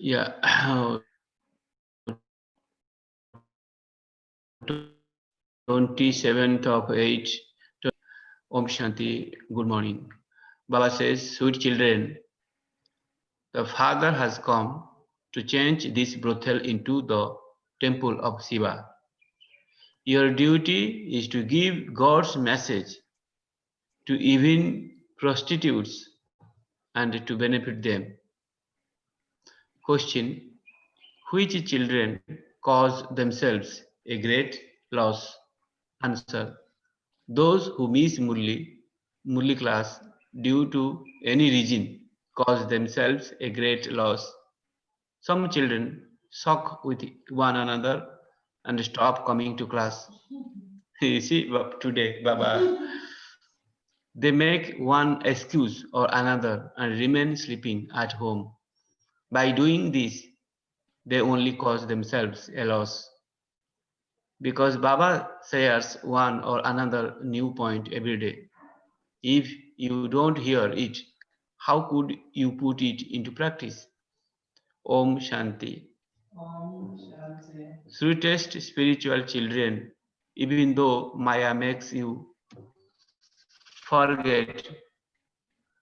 Yeah, 27th of 8, Om Shanti, good morning. Baba says, sweet children, the Father has come to change this brothel into the temple of Shiva. Your duty is to give God's message to even prostitutes and to benefit them. Question: which children cause themselves a great loss? Answer: those who miss Murli class due to any reason cause themselves a great loss. Some children shock with one another and stop coming to class. You see, today, Baba, they make one excuse or another and remain sleeping at home. By doing this, they only cause themselves a loss. Because Baba shares one or another new point every day. If you don't hear it, how could you put it into practice? Om Shanti. Om Shanti. Sweetest spiritual children, even though Maya makes you forget,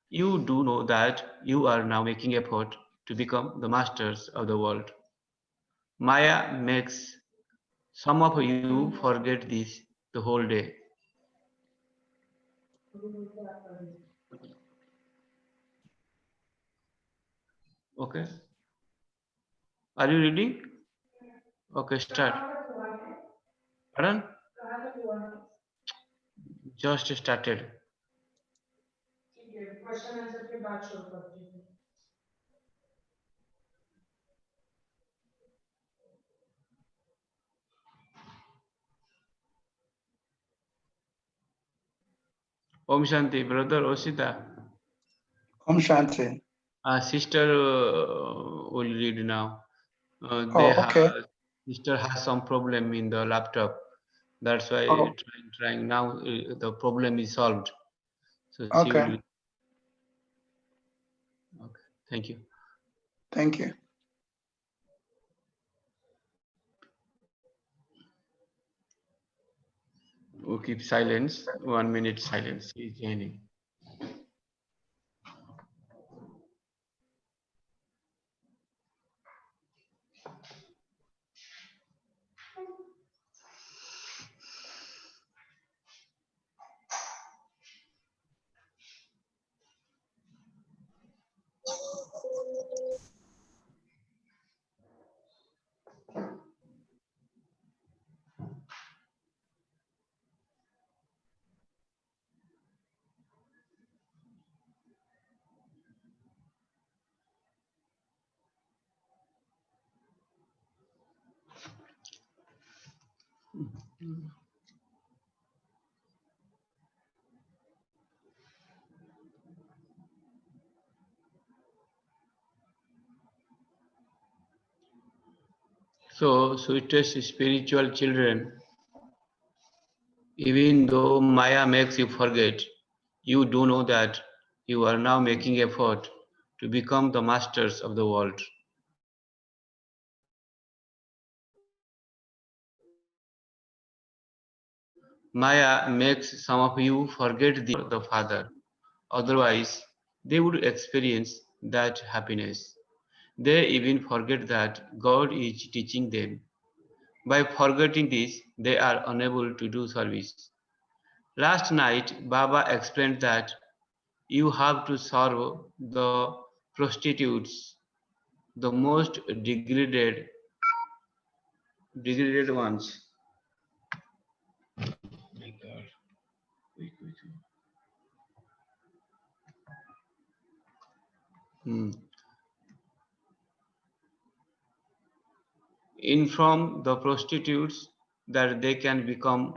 you do know that you are now making effort to become the masters of the world. Maya makes some of you forget this the whole day. Okay. Are you ready? Okay, start. Pardon? Just started. Om Shanti, brother Osita. Om Shanti. Sister will read now. Okay. Sister has some problem in the laptop. That's why trying now. The problem is solved. So she will. Okay. Okay. Thank you. Thank you. We'll keep silence. 1 minute silence. She's joining. So, sweetest spiritual children, even though Maya makes you forget, you do know that you are now making effort to become the masters of the world. Maya makes some of you forget the Father. Otherwise, they would experience that happiness. They even forget that God is teaching them. By forgetting this, they are unable to do service. Last night, Baba explained that you have to serve the prostitutes, the most degraded ones. My God. Quick. Hmm. Inform the prostitutes that they can become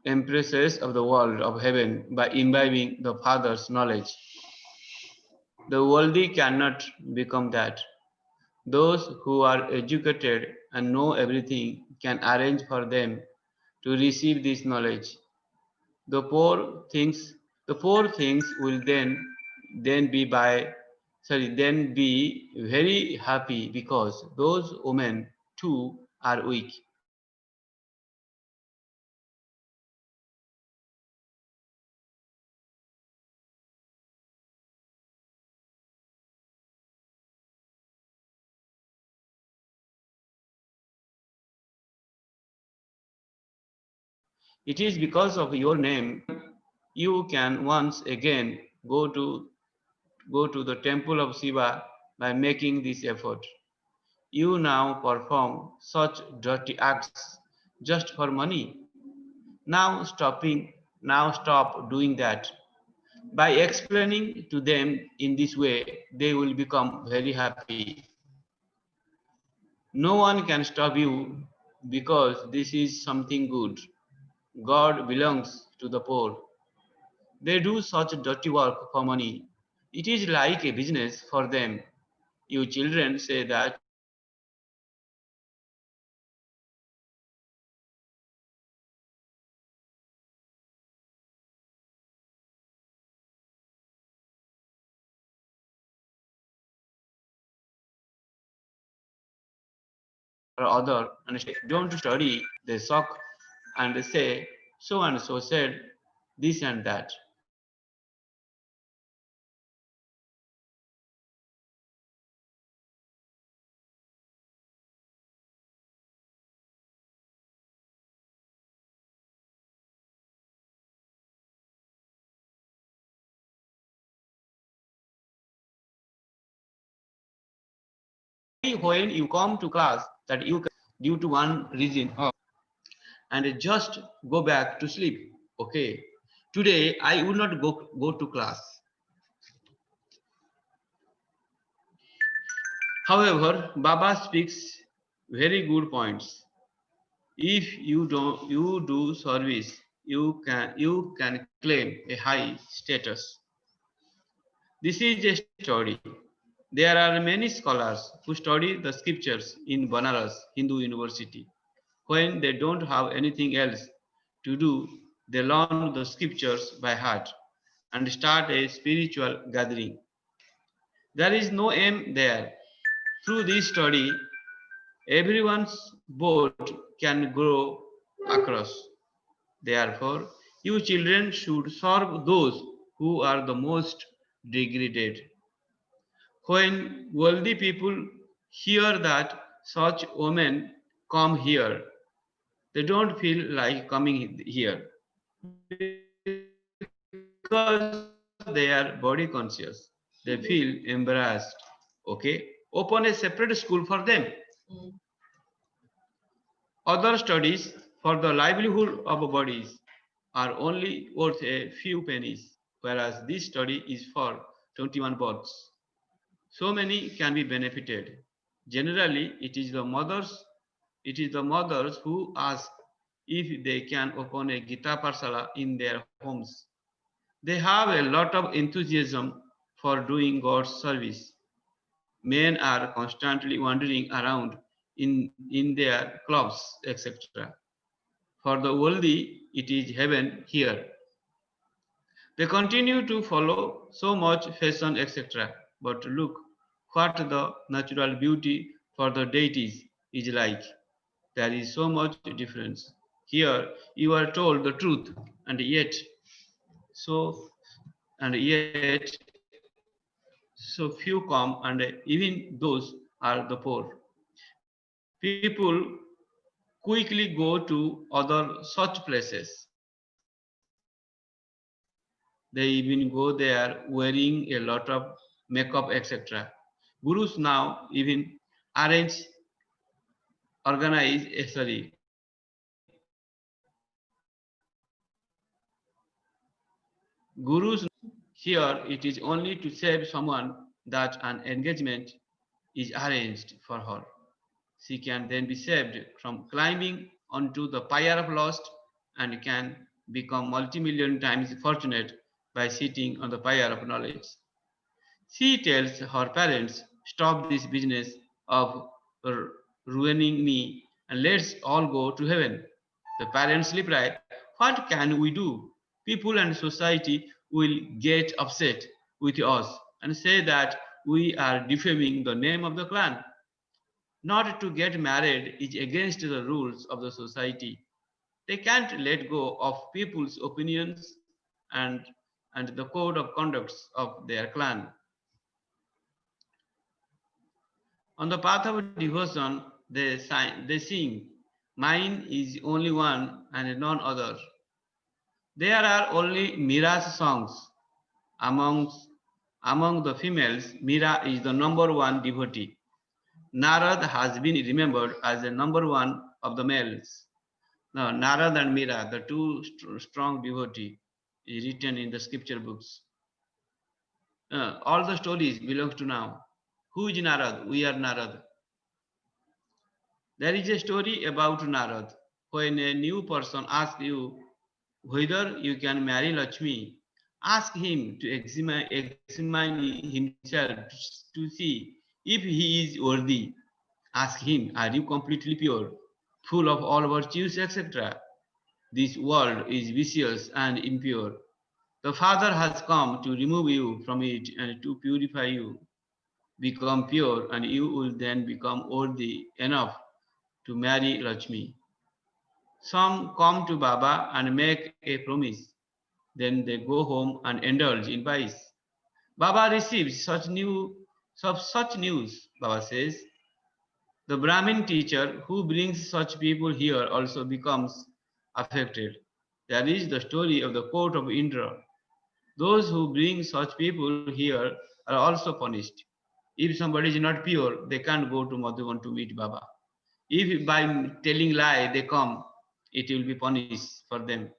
empresses of the world of heaven by imbibing the Father's knowledge. The worldly cannot become that. Those who are educated and know everything can arrange for them to receive this knowledge. The poor thinks The poor things will then be by then be very happy because those women too are weak. It is because of your name you can once again go to the temple of Shiva by making this effort. You now perform such dirty acts just for money. Now stop doing that. By explaining to them in this way, they will become very happy. No one can stop you because this is something good. God belongs to the poor. They do such dirty work for money. It is like a business for them. You children say that or other and don't study, they shock and say so and so said this and that. When you come to class that you can due to one reason and just go back to sleep. Okay, today I will not go to class. However, Baba speaks very good points. If you do service, you can claim a high status. This is a story. There are many scholars who study the scriptures in Banaras Hindu University. When they don't have anything else to do, they learn the scriptures by heart and start a spiritual gathering. There is no aim there. Through this study, everyone's boat can grow across. Therefore, you children should serve those who are the most degraded. When worldly people hear that such women come here, they don't feel like coming here because they are body conscious. They feel embarrassed. Okay? Open a separate school for them. Other studies for the livelihood of bodies are only worth a few pennies, whereas this study is for 21 births. So many can be benefited. Generally, it is the mothers who ask if they can open a Gita Parsala in their homes. They have a lot of enthusiasm for doing God's service. Men are constantly wandering around in their clubs, etc. For the worldly, it is heaven here. They continue to follow so much fashion, etc. But look what the natural beauty for the deities is like. There is so much difference. Here you are told the truth, and so yet so few come, and even those are the poor. People quickly go to other such places. They even go there wearing a lot of makeup, etc. Gurus now even arrange here it is only to save someone that an engagement is arranged for her. She can then be saved from climbing onto the pyre of lust and can become multi-million times fortunate by sitting on the pyre of knowledge. She tells her parents, "Stop this business of ruining me and let's all go to heaven." The parents reply, "What can we do? People and society will get upset with us and say that we are defaming the name of the clan. Not to get married is against the rules of the society. They can't let go of people's opinions and, and the code of conducts of their clan. On the path of devotion, they sing, mine is only one and none other. There are only Mira's songs. Amongst, among the females, Mira is the number one devotee. Narad has been remembered as the number one of the males. Now, Narad and Mira, the two strong devotee, is written in the scripture books. All the stories belong to now. Who is Narad? We are Narad. There is a story about Narad. When a new person asks you whether you can marry Lakshmi, ask him to examine himself to see if he is worthy. Ask him, are you completely pure, full of all virtues, etc.? This world is vicious and impure. The Father has come to remove you from it and to purify you. Become pure, and you will then become worthy enough to marry Lakshmi. Some come to Baba and make a promise. Then they go home and indulge in vice. Baba receives such news. Baba says, the Brahmin teacher who brings such people here also becomes affected. That is the story of the court of Indra. Those who bring such people here are also punished. If somebody is not pure, they can't go to Madhuban to meet Baba. If by telling lie they come, it will be punished for them.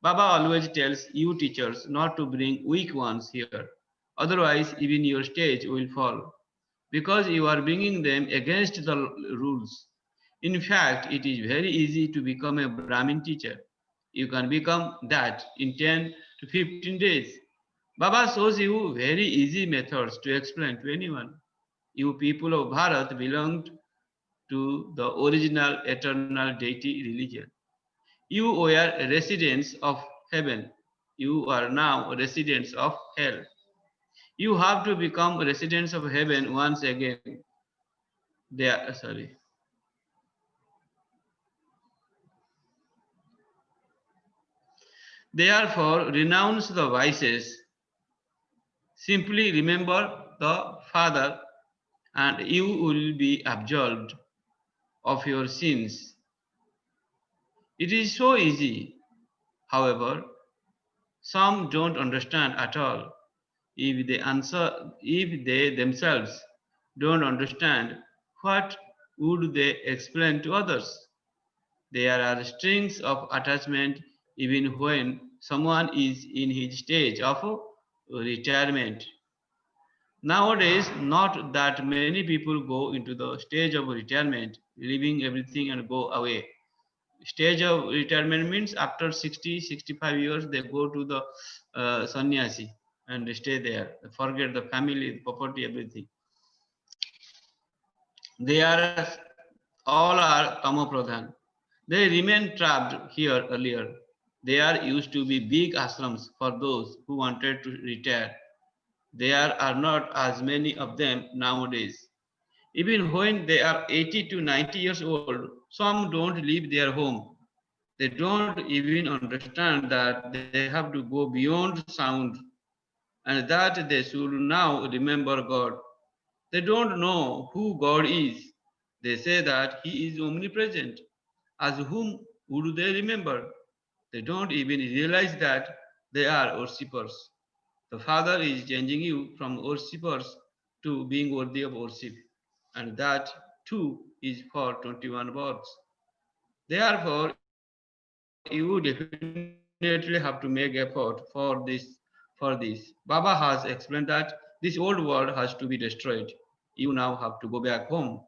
Baba always tells you teachers not to bring weak ones here. Otherwise, even your stage will fall. Because you are bringing them against the rules. In fact, it is very easy to become a Brahmin teacher. You can become that in 10 to 15 days. Baba shows you very easy methods to explain to anyone. You people of Bharat belonged to the original eternal deity religion. You were residents of heaven. You are now residents of hell. You have to become residents of heaven once again. They are sorry. Therefore, renounce the vices. Simply remember the Father, and you will be absolved of your sins. It is so easy. However, some don't understand at all. If they themselves don't understand, what would they explain to others? There are strings of attachment even when someone is in his stage of retirement. Nowadays, not that many people go into the stage of retirement, leaving everything and go away. Stage of retirement means after 60, 65 years, they go to the sannyasi and stay there, forget the family, the property, everything. They are all are tamopradhan. They remain trapped here earlier. There used to be big ashrams for those who wanted to retire. There are not as many of them nowadays. Even when they are 80 to 90 years old, some don't leave their home. They don't even understand that they have to go beyond sound and that they should now remember God. They don't know who God is. They say that He is omnipresent. As whom would they remember? They don't even realize that they are worshippers. The Father is changing you from worshippers to being worthy of worship, and that too is for 21 births. Therefore, you definitely have to make effort for this. Baba has explained that this old world has to be destroyed. You now have to go back home.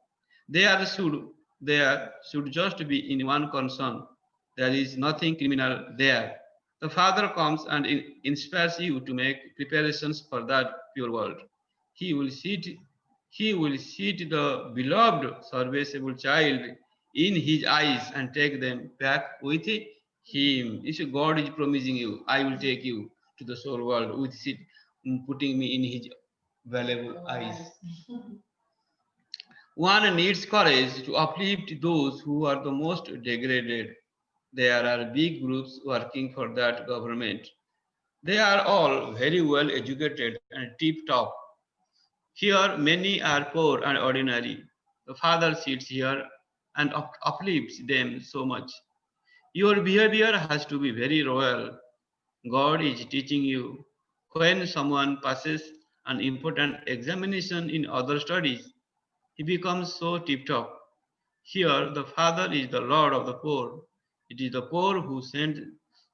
There should there should just be in one concern. There is nothing criminal there. The Father comes and inspires you to make preparations for that pure world. He will sit he will sit the beloved serviceable child in his eyes and take them back with him. If God is promising you, I will take you. to the soul world with it putting me in his valuable eyes. One needs courage to uplift those who are the most degraded. There are big groups working for that government. They are all very well educated and tip top. Here, many are poor and ordinary. The Father sits here and uplifts them so much. Your behavior has to be very royal. God is teaching you. When someone passes an important examination in other studies, he becomes so tip top. Here, the Father is the Lord of the poor. It is the poor who send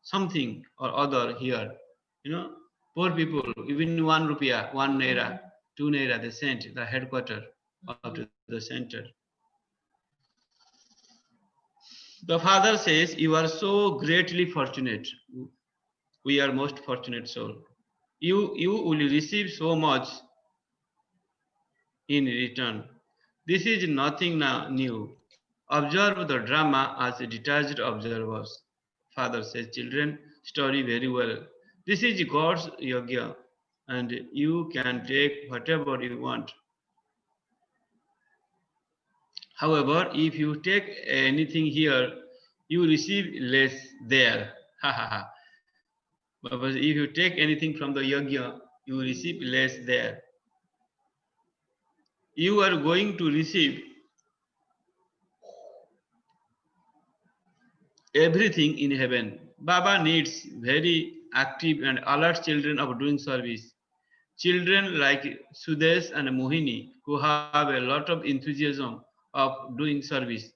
something or other here. You know, poor people, even 1 rupiah, 1 naira, 2 naira, they sent the headquarter or to the center. The Father says, "You are so greatly fortunate. We are most fortunate soul. You will receive so much in return. This is nothing new. Observe the drama as detached observers." Father says, "Children, study very well. This is God's yogya, and you can take whatever you want. However, if you take anything here, you receive less there." Ha ha ha. But if you take anything from the yogya, you receive less there. You are going to receive everything in heaven. Baba needs very active and alert children of doing service. Children like Sudesh and Mohini who have a lot of enthusiasm of doing service.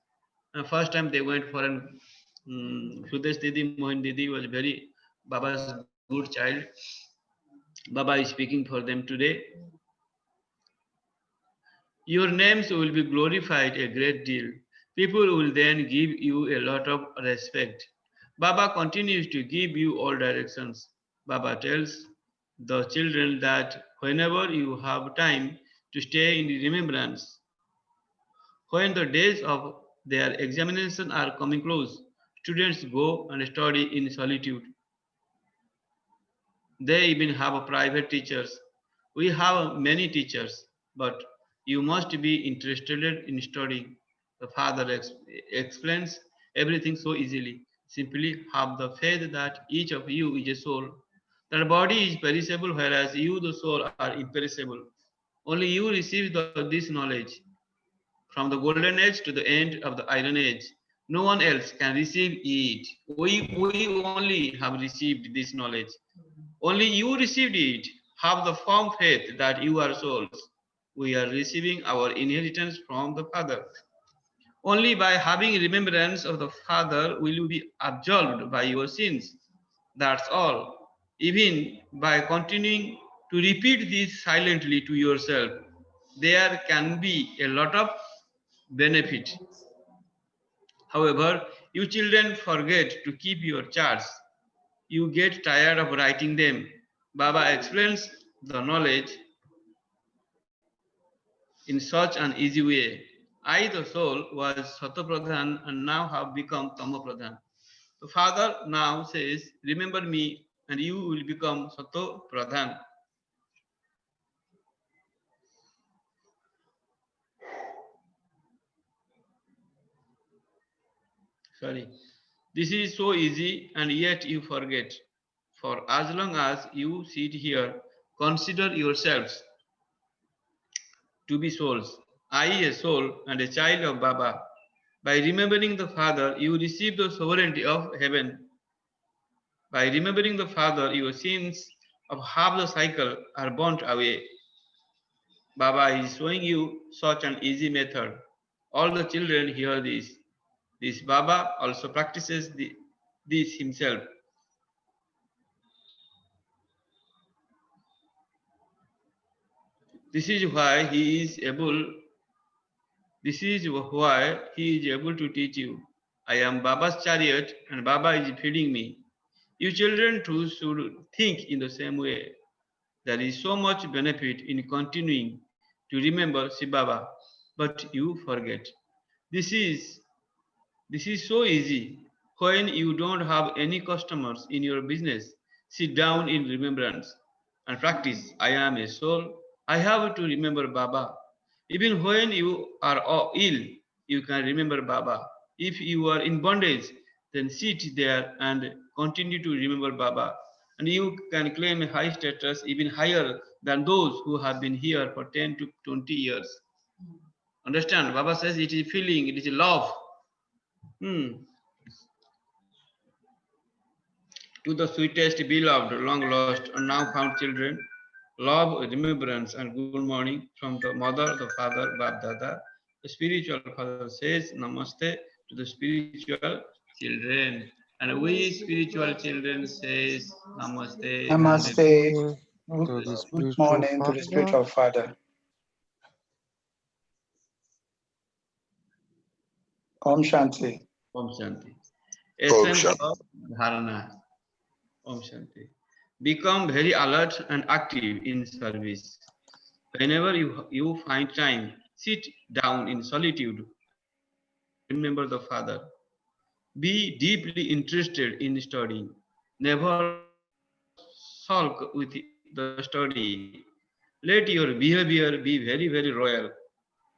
First time they went for an Sudesh Didi, Mohin Didi was very Baba's good child. Baba is speaking for them today. Your names will be glorified a great deal. People will then give you a lot of respect. Baba continues to give you all directions. Baba tells the children that whenever you have time to stay in remembrance, when the days of their examination are coming close, students go and study in solitude. They even have private teachers. We have many teachers, but you must be interested in studying. The father explains everything so easily. Simply have the faith that each of you is a soul. That body is perishable, whereas you, the soul, are imperishable. Only you receive this knowledge. From the golden age to the end of the iron age, no one else can receive it. We only have received this knowledge. Only you received it. Have the firm faith that you are souls. We are receiving our inheritance from the Father. Only by having remembrance of the Father will you be absolved by your sins. That's all. Even by continuing to repeat this silently to yourself, there can be a lot of benefit. However, you children forget to keep your charts. You get tired of writing them. Baba explains the knowledge in such an easy way. I, the soul, was Satopradhan and now have become Tamopradhan. The Father now says, remember me and you will become Satopradhan. Sorry. This is so easy and yet you forget. For as long as you sit here, consider yourselves to be souls. I, a soul and a child of Baba. By remembering the Father, you receive the sovereignty of heaven. By remembering the Father, your sins of half the cycle are burnt away. Baba is showing you such an easy method. All the children hear this. This Baba also practices this himself. This is why he is able This is why he is able to teach you. I am Baba's chariot and Baba is feeding me. You children too should think in the same way. There is so much benefit in continuing to remember Shiv Baba, but you forget. This is this is so easy. When you don't have any customers in your business, Sit down in remembrance and practice. I am a soul. I have to remember Baba. Even when you are ill, you can remember Baba. If you are in bondage, then sit there and continue to remember Baba. And you can claim a high status even higher than those who have been here for 10 to 20 years. Understand? Baba says it is feeling, it is love. Hmm. To the sweetest, beloved, long lost, and now found children, love, remembrance, and good morning from the mother, the father, Bab Dada. The spiritual father says Namaste to the spiritual children, and we spiritual children says Namaste and Namaste. To the Good spiritual morning to the father. spiritual father. Om Shanti. Om Shanti. Om Essence Shanti. of Dharana. Om Shanti. Become very alert and active in service. Whenever you find time, sit down in solitude and remember the Father. Be deeply interested in studying. Never sulk with the study. Let your behavior be very, very royal.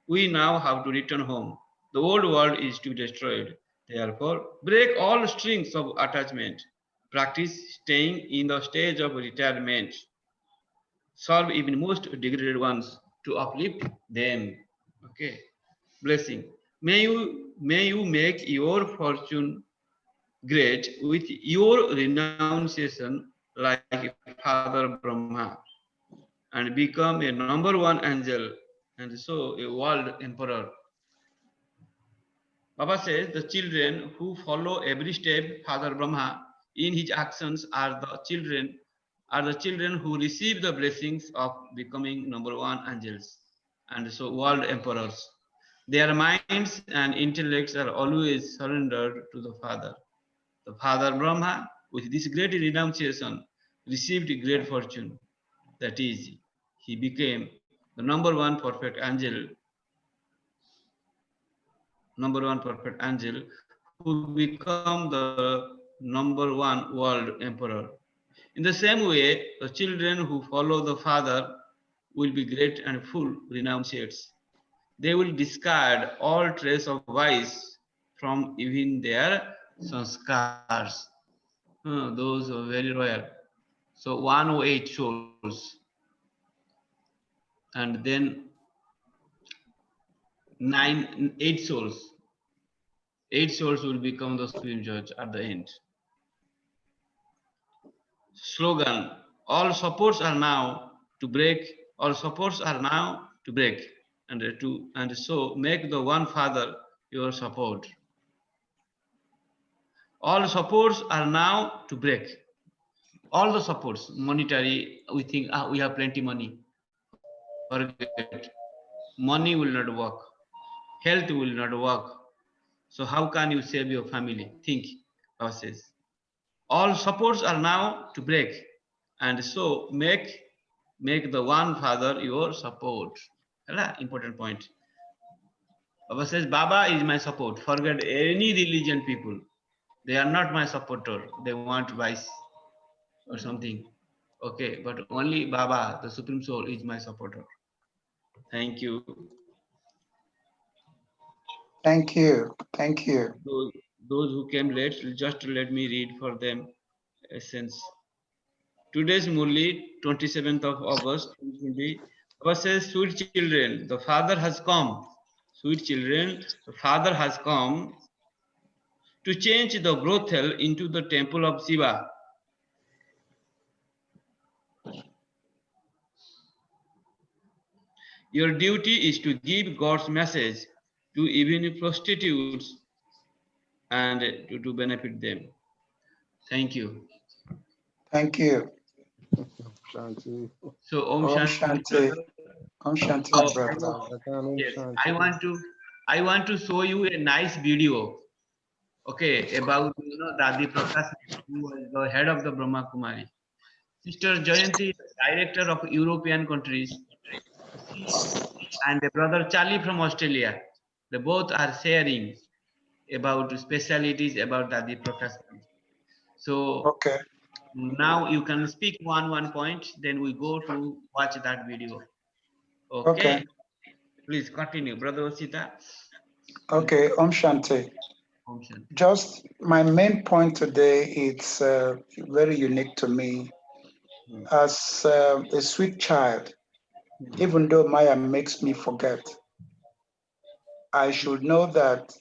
We now have to return home. The old world is to be destroyed. Therefore, break all strings of attachment. Practice staying in the stage of retirement. Solve even most degraded ones to uplift them. Okay. Blessing. May you make your fortune great with your renunciation like Father Brahma and become a number one angel and so a world emperor. Baba says the children who follow every step Father Brahma in his actions are the children who receive the blessings of becoming number one angels and so world emperors. Their minds and intellects are always surrendered to the Father. The Father Brahma, with this great renunciation, received great fortune. That is, he became the number one perfect angel who become the number one world emperor. In the same way, the children who follow the Father will be great and full renunciates. They will discard all trace of vice from even their sanskars. Those are very royal. So 108 souls, and then eight souls. 8 souls will become the Supreme Judge at the end. Slogan: All supports are now to break. All supports are now to break, and so make the one Father your support. All supports are now to break. All the supports, monetary, we think we have plenty money. Forget. Money will not work. Health will not work. So how can you save your family? Think, Baba says. All supports are now to break, and so make the one Father your support. Important point. Baba says, Baba is my support. Forget any religion people. They are not my supporter. They want vice or something. Okay, but only Baba, the Supreme Soul, is my supporter. Thank you. Thank you. Thank you. Those who came late, just let me read for them essence. Today's Murli, 27th of August 2020. Baba says, sweet children, the Father has come. Sweet children, the Father has come to change the brothel into the temple of Shiva. Your duty is to give God's message to even prostitutes and to benefit them. Thank you. Thank you. Shanti. So Om Om Shanti, Shanti. brother. Om Shanti, So my brother. Gagan, Om yes, Shanti. I want to show you a nice video. Okay, about Dadi Prakash, who was the head of the Brahma Kumari. Sister Jayanti, director of European countries, she and the brother Charlie from Australia. They both are sharing about specialities about Dadi Prakash. So Okay. Now you can speak one point, then we go to watch that video. Okay. Okay. Please continue, Brother Osita. Okay, Om Shanti. Om Shanti. Just my main point today, it's very unique to me. As a sweet child, even though Maya makes me forget, I should know that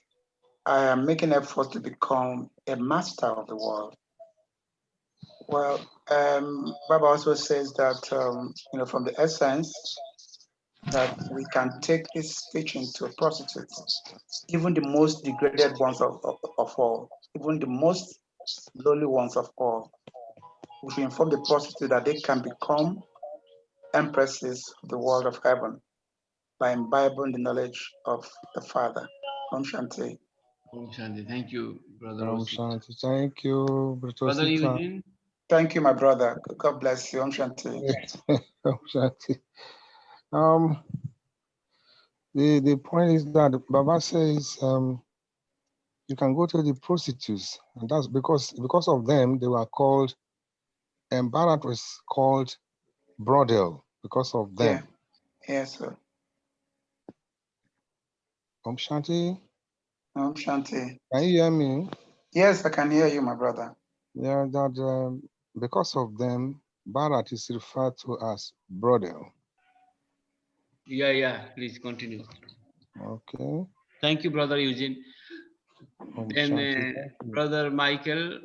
I am making effort to become a master of the world. Well, Baba also says that, from the essence, that we can take this teaching to prostitutes, even the most degraded ones of all, even the most lowly ones of all. We should inform the prostitute that they can become empresses of the world of heaven by imbibing the knowledge of the Father. Om Shanti. Om Shanti. Thank you, Brother Om Osita. Shanti. Thank you, Brother Brother Sita. Eugene. Thank you, my brother. God bless you. Om Shanti. Om Shanti. The point is that Baba says you can go to the prostitutes, and that's because of them they were called, and Bharat was called brothel because of them. Yeah. Yes, sir. Om Shanti. Om Shanti. Can you hear me? Yes, I can hear you, my brother. Yeah, that because of them, Bharat is referred to as brothel. Yeah. Please continue. Okay. Thank you, Brother Eugene. Om Then Shanti. Thank you. Brother Michael,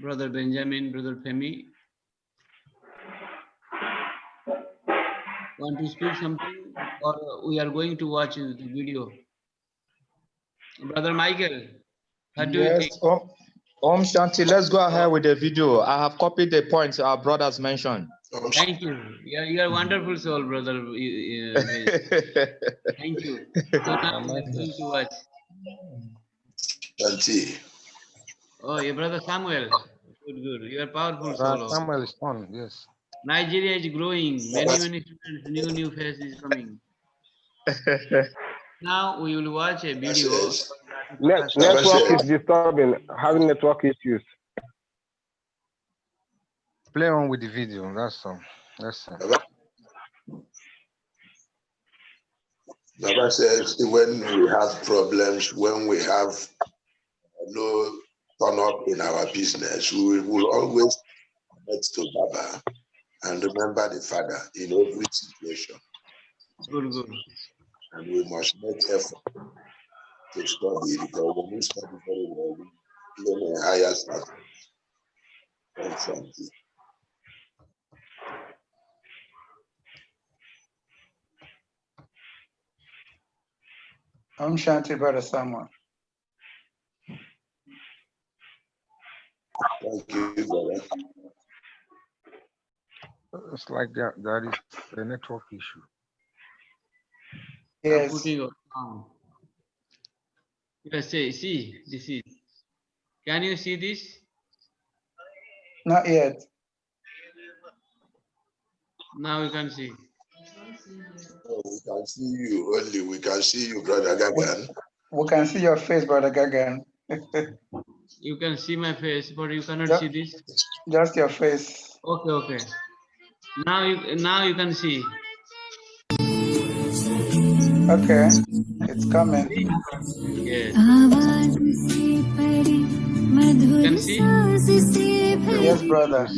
Brother Benjamin, Brother Femi. Want to speak something, or we are going to watch the video? Brother Michael, what do you think? Yes, Om Shanti. Let's go ahead with the video. I have copied the points our brothers mentioned. Thank you. You are wonderful soul, Brother. Thank you. So now we are going to watch. Shanti. Oh, your Brother Samuel. Good. You are powerful soul. Samuel is on, yes. Nigeria is growing. Many students, new faces coming. Now we will watch a video. Network is disturbing, having network issues. Play on with the video. That's all. Baba says when we have problems, when we have no turn up in our business, we will always connect to Baba and remember the Father in every situation. Good. And we must make effort to study, because when we study very well, we learn a higher status. Om Shanti. Om Shanti, Brother Samuel. Thank you, brother. It's like that is a network issue. Yes. Yes, see, this is. Can you see this? Not yet. Now you can see. Oh, we can see you only. We can see you, Brother Gagan. We can see your face, Brother Gagan. You can see my face, but you cannot see this. Just your face. Okay. Now you can see. Okay, it's coming. Yes. You can see? Yes, brother.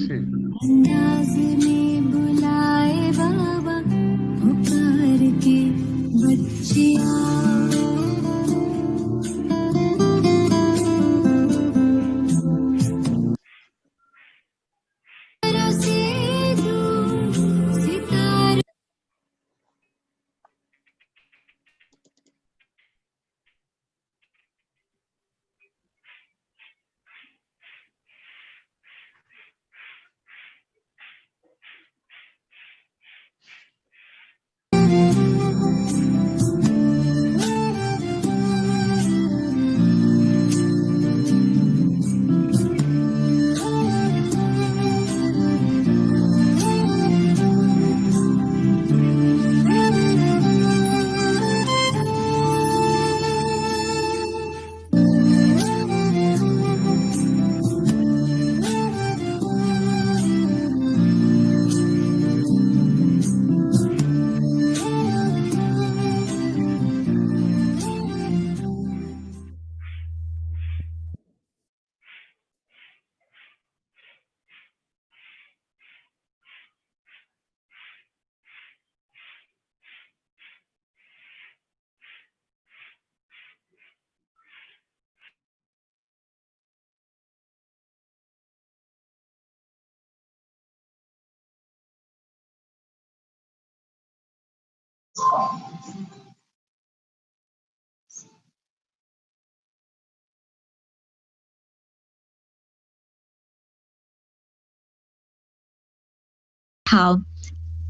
How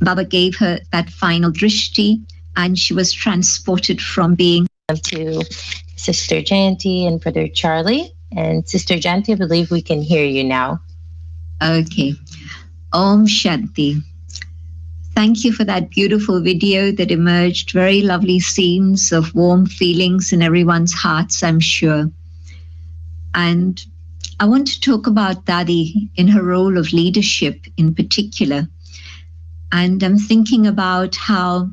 Baba gave her that final drishti, and she was transported from being to Sister Jayanti and Brother Charlie. And Sister Jayanti, I believe we can hear you now. Okay. Om Shanti. Thank you for that beautiful video that emerged. Very lovely scenes of warm feelings in everyone's hearts, I'm sure. And I want to talk about Dadi in her role of leadership in particular. And I'm thinking about how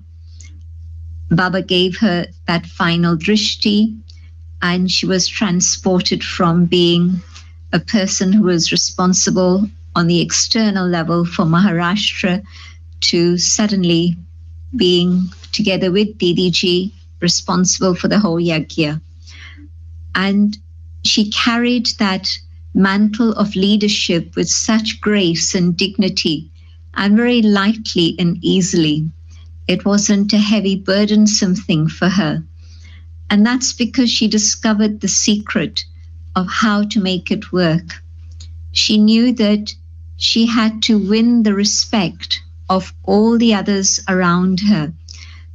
Baba gave her that final drishti, and she was transported from being a person who was responsible on the external level for Maharashtra to suddenly being, together with Didiji, responsible for the whole yajna. And she carried that mantle of leadership with such grace and dignity, and very lightly and easily. It wasn't a heavy, burdensome thing for her. And that's because she discovered the secret of how to make it work. She knew that she had to win the respect of all the others around her.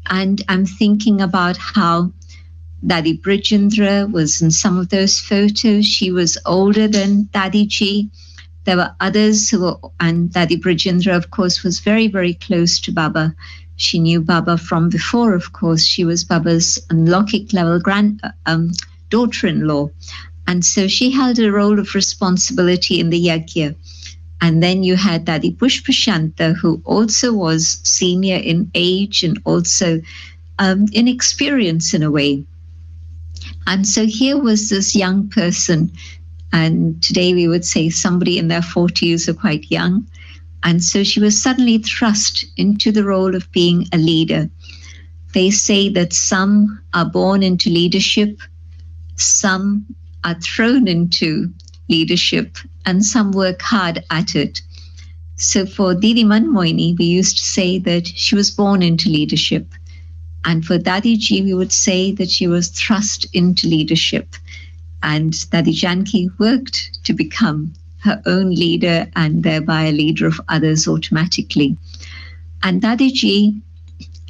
And I'm thinking about how Dadi Brijendra was in some of those photos. She was older than Dadiji. There were others who were, and Dadi Brijendra, of course, was very, very close to Baba. She knew Baba from before, of course. She was Baba's Lokik level daughter-in-law. And so she held a role of responsibility in the yajna. And then you had Dadi Pushpashanta, who also was senior in age and also in experience in a way. And so here was this young person, and today we would say somebody in their 40s or quite young. And so she was suddenly thrust into the role of being a leader. They say that some are born into leadership, some are thrown into leadership, and some work hard at it. So for Didi Manmoini, we used to say that she was born into leadership. And for Dadiji, we would say that she was thrust into leadership. And Dadi Janki worked to become her own leader and thereby a leader of others automatically. And Dadiji,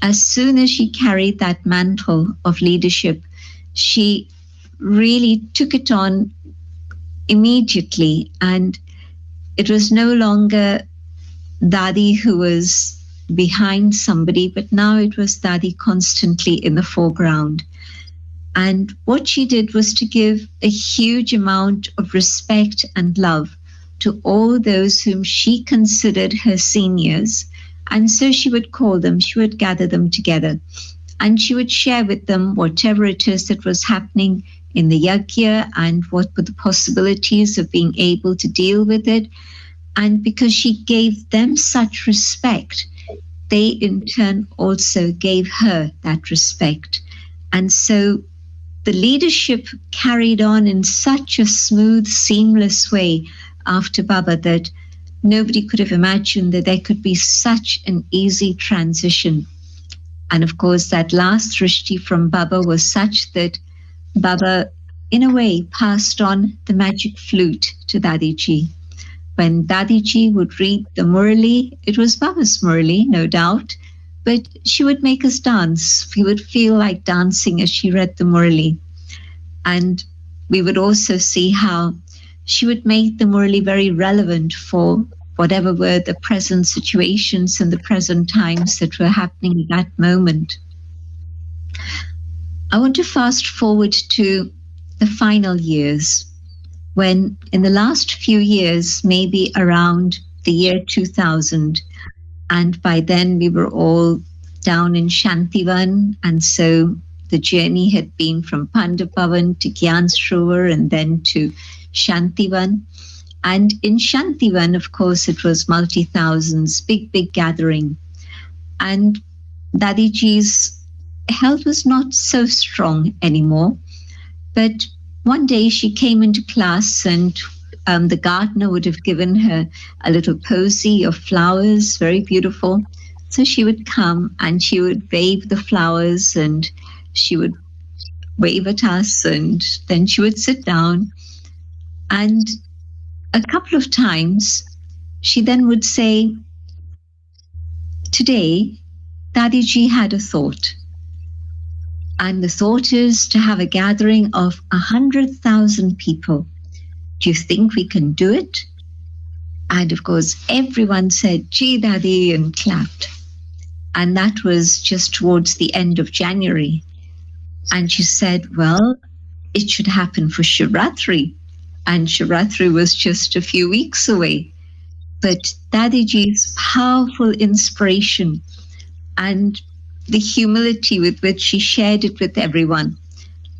as soon as she carried that mantle of leadership, she really took it on immediately. And it was no longer Dadi who was behind somebody, but now it was Dadi constantly in the foreground. And what she did was to give a huge amount of respect and love to all those whom she considered her seniors. And so she would call them, she would gather them together, and she would share with them whatever it is that was happening in the yajna and what were the possibilities of being able to deal with it. And because she gave them such respect, they in turn also gave her that respect. And so the leadership carried on in such a smooth, seamless way after Baba that nobody could have imagined that there could be such an easy transition. And of course, that last drishti from Baba was such that Baba, in a way, passed on the magic flute to Dadiji. When Dadiji would read the Murli, it was Baba's Murli, no doubt, but she would make us dance. We would feel like dancing as she read the Murli. And we would also see how she would make the Murli very relevant for whatever were the present situations and the present times that were happening at that moment. I want to fast forward to the final years, when in the last few years, maybe around the year 2000, and by then we were all down in Shantivan, and so the journey had been from Pandavavan to Gyan Sarovar and then to Shantivan. And in Shantivan, of course, it was multi-thousands, big, big gathering. And Dadiji's health was not so strong anymore. But one day she came into class and the gardener would have given her a little posy of flowers, very beautiful. So she would come and she would wave the flowers and she would wave at us, and then she would sit down. And a couple of times she then would say, today, Dadiji had a thought. And the thought is to have a gathering of 100,000 people. Do you think we can do it? And of course, everyone said, gee, Daddy, and clapped. And that was just towards the end of January. And she said, well, it should happen for Shivratri. And Shivratri was just a few weeks away. But Dadiji's powerful inspiration and the humility with which she shared it with everyone,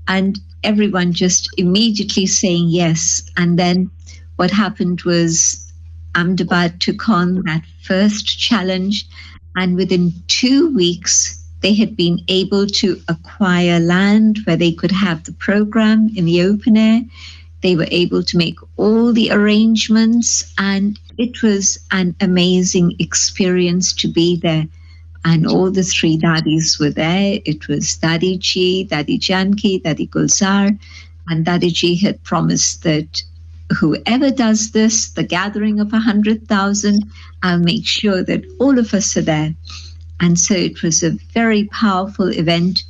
and everyone just immediately saying yes. And then what happened was Ahmedabad took on that first challenge, and within 2 weeks, they had been able to acquire land where they could have the program in the open air. They were able to make all the arrangements, and it was an amazing experience to be there. And all the three daddies were there. It was Dadiji, Dadi Janki, Dadi Gulzar, and Dadiji had promised that whoever does this, the gathering of 100,000, I'll make sure that all of us are there. And so it was a very powerful event,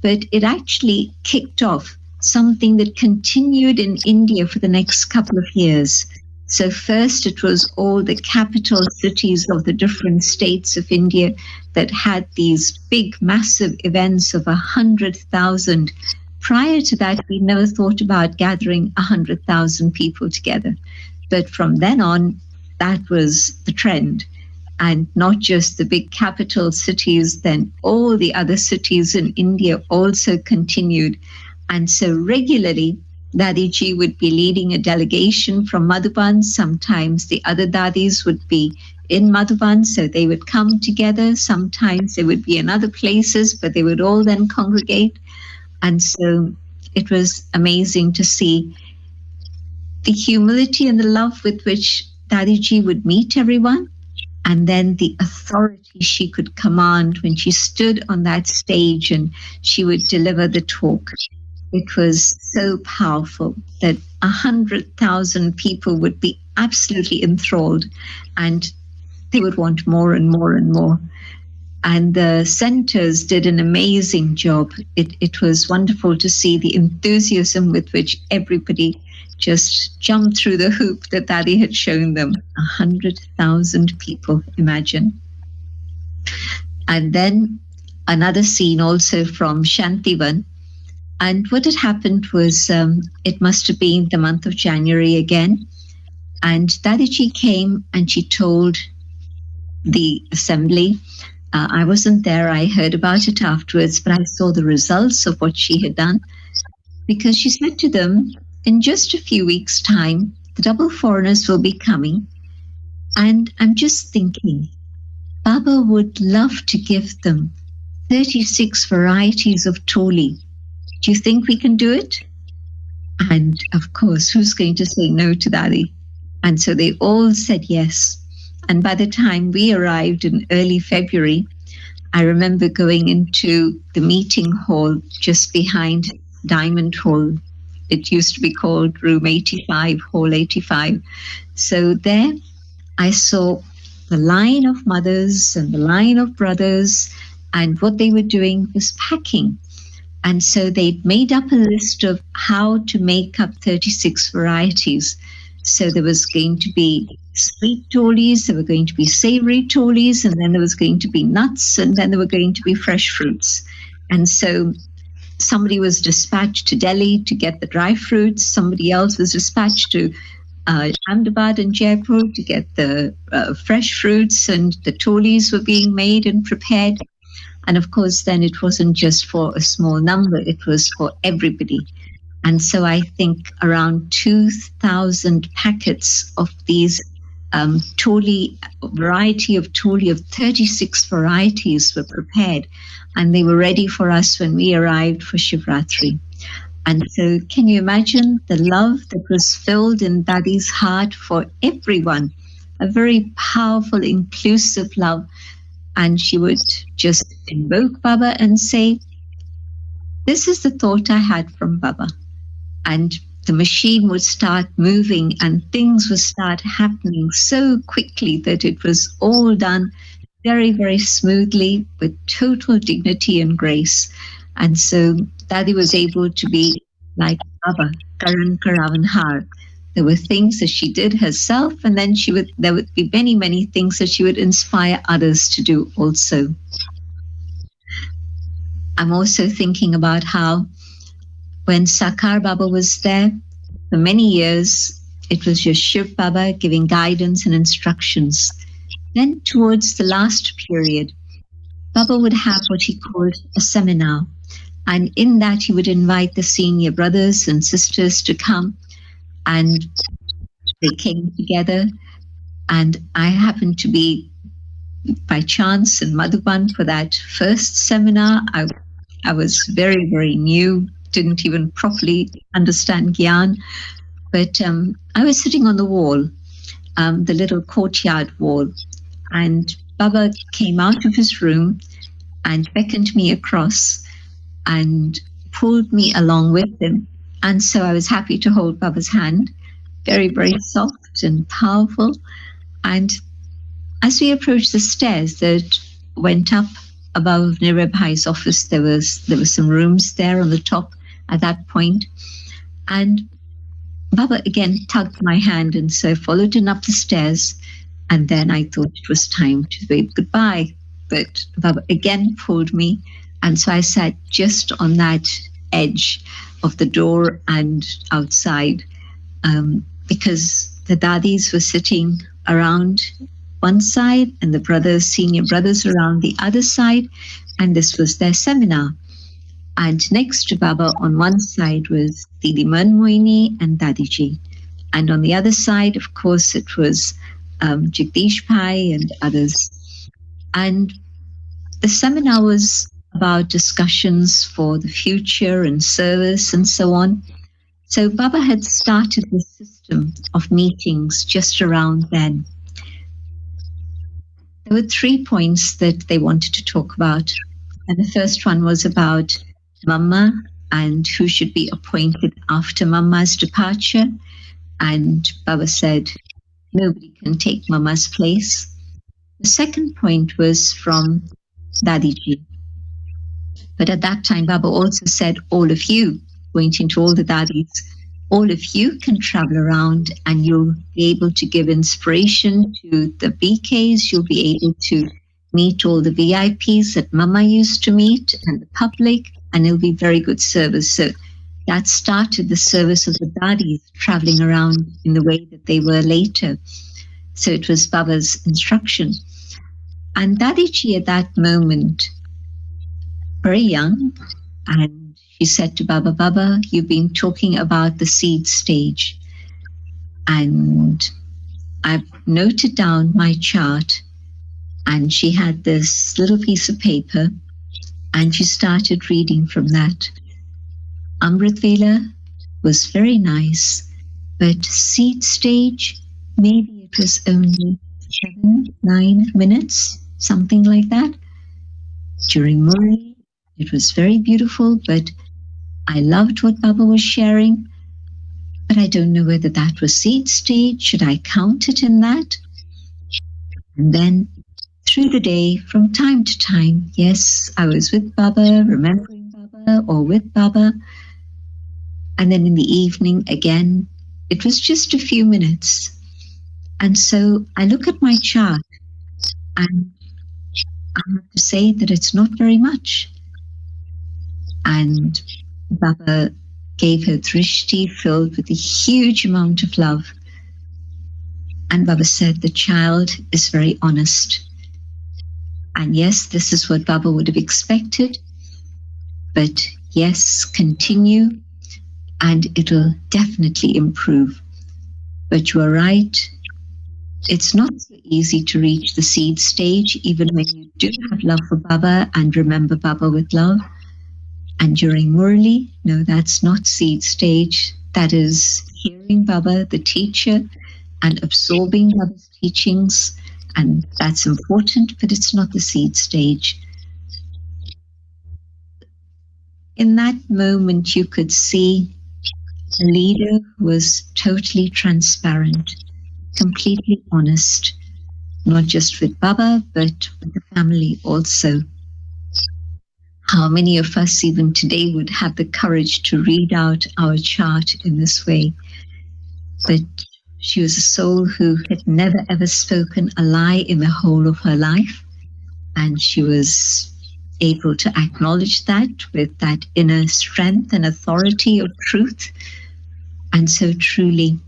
but it actually kicked off something that continued in India for the next couple of years. So first it was all the capital cities of the different states of India that had these big, massive events of 100,000. Prior to that, we never thought about gathering 100,000 people together. But from then on, that was the trend. And not just the big capital cities, then all the other cities in India also continued. And so regularly, Dadiji would be leading a delegation from Madhuban. Sometimes the other dadis would be in Madhuban, so they would come together. Sometimes they would be in other places, but they would all then congregate. And so it was amazing to see the humility and the love with which Dadiji would meet everyone, and then the authority she could command when she stood on that stage and she would deliver the talk. It was so powerful that 100,000 people would be absolutely enthralled, and they would want more and more and more. And the centers did an amazing job. It was wonderful to see the enthusiasm with which everybody just jumped through the hoop that Daddy had shown them. 100,000 people, imagine. And then another scene also from Shantivan. And what had happened was it must have been the month of January again. And Dadiji came and she told the assembly, I wasn't there, I heard about it afterwards, but I saw the results of what she had done. Because she said to them, in just a few weeks' time, the double foreigners will be coming. And I'm just thinking, Baba would love to give them 36 varieties of toli. Do you think we can do it? And of course, who's going to say no to Daddy? And so they all said yes. And by the time we arrived in early February, I remember going into the meeting hall just behind Diamond Hall. It used to be called Room 85, Hall 85. So there I saw the line of mothers and the line of brothers, and what they were doing was packing. And so they'd made up a list of how to make up 36 varieties. So there was going to be sweet tolis, there were going to be savory tolis, and then there was going to be nuts, and then there were going to be fresh fruits. And so somebody was dispatched to Delhi to get the dry fruits. Somebody else was dispatched to Ahmedabad and Jaipur to get the fresh fruits, and the tolis were being made and prepared. And of course, then it wasn't just for a small number, it was for everybody. And so I think around 2,000 packets of these toli, variety of toli of 36 varieties were prepared, and they were ready for us when we arrived for Shivratri. And so can you imagine the love that was filled in Dadi's heart for everyone? A very powerful, inclusive love. and she would just invoke Baba and say, "This is the thought I had from Baba." And the machine would start moving and things would start happening so quickly that it was all done very, very smoothly with total dignity and grace. And so Dadi was able to be like Baba, Karan Karavan Har. There were things that she did herself, and then there would be many, many things that she would inspire others to do also. I'm also thinking about how when Sakar Baba was there for many years, it was just Shiv Baba giving guidance and instructions. Then towards the last period, Baba would have what he called a seminar. And in that, he would invite the senior brothers and sisters to come. And they came together. And I happened to be, by chance, in Madhuban for that first seminar. I was very, very new, didn't even properly understand Gyan. But I was sitting on the wall, the little courtyard wall. And Baba came out of his room and beckoned me across and pulled me along with him. And so I was happy to hold Baba's hand, very, very soft and powerful. And as we approached the stairs that went up above Nirab Bhai's office, there were some rooms there on the top at that point. And Baba again tugged my hand, and so I followed him up the stairs. And then I thought it was time to wave goodbye. But Baba again pulled me. And so I sat just on that edge of the door and outside, because the dadis were sitting around one side and the senior brothers around the other side. And this was their seminar. And next to Baba on one side was Didi Manmoini and Dadiji. And on the other side, of course, it was Jagdish Bhai and others. And the seminar was about discussions for the future and service and so on. So Baba had started this system of meetings just around then. There were 3 points that they wanted to talk about. And the first one was about Mama and who should be appointed after Mama's departure. And Baba said, nobody can take Mama's place. The second point was from Dadiji. But at that time, Baba also said, all of you, pointing to all the dadis, all of you can travel around and you'll be able to give inspiration to the BKs. You'll be able to meet all the VIPs that Mama used to meet and the public, and it'll be very good service. So that started the service of the dadis traveling around in the way that they were later. So it was Baba's instruction. And Dadiji at that moment, very young, and she said to Baba, Baba, you've been talking about the seed stage. And I've noted down my chart. And she had this little piece of paper, and she started reading from that. Amrit Vela was very nice, but seed stage, maybe it was only 7-9 minutes, something like that. During Murli, it was very beautiful, but I loved what Baba was sharing, but I don't know whether that was seed stage. Should I count it in that? And then through the day, from time to time, yes, I was with Baba, remembering Baba, or with Baba. And then in the evening, again, it was just a few minutes. And so I look at my chart, and I have to say that it's not very much. And Baba gave her drishti filled with a huge amount of love. And Baba said, the child is very honest. And yes, this is what Baba would have expected. But yes, continue, and it'll definitely improve. But you are right. It's not so easy to reach the seed stage, even when you do have love for Baba and remember Baba with love. And during Murli, no, that's not seed stage. That is hearing Baba, the teacher, and absorbing Baba's teachings And that's important, but it's not the seed stage. In that moment, you could see a leader who was totally transparent, completely honest, not just with Baba, but with the family also. How many of us even today would have the courage to read out our chart in this way? But she was a soul who had never ever spoken a lie in the whole of her life. And she was able to acknowledge that with that inner strength and authority of truth. And so truly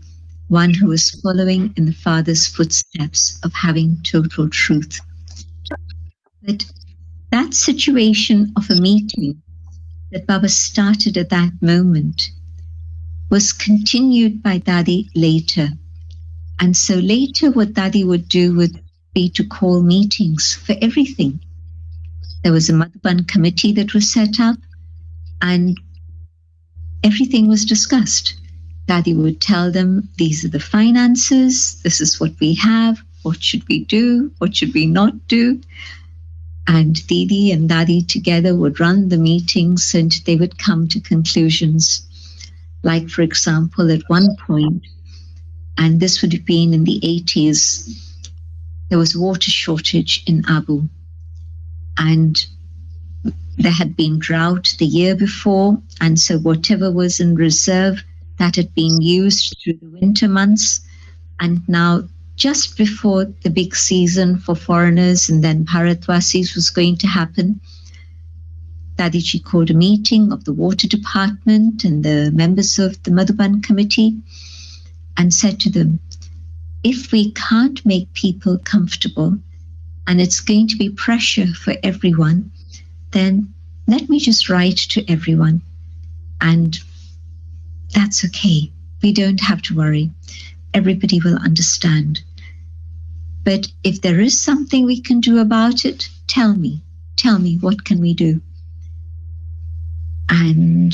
one who was following in the Father's footsteps of having total truth. But that situation of a meeting that Baba started at that moment was continued by Dadi later. And so later what Dadi would do would be to call meetings for everything. There was a Madhuban committee that was set up and everything was discussed. Dadi would tell them, these are the finances, this is what we have, what should we do, what should we not do? And Didi and Dadi together would run the meetings and they would come to conclusions. Like, for example, at one point, and this would have been in the 80s, there was water shortage in Abu. And there had been drought the year before, and so whatever was in reserve, that had been used through the winter months. And now, just before the big season for foreigners and then Bharatwasis was going to happen, Dadiji called a meeting of the water department and the members of the Madhuban committee and said to them, if we can't make people comfortable and it's going to be pressure for everyone, then let me just write to everyone. And that's okay. We don't have to worry. Everybody will understand. But if there is something we can do about it, tell me. Tell me, what can we do? And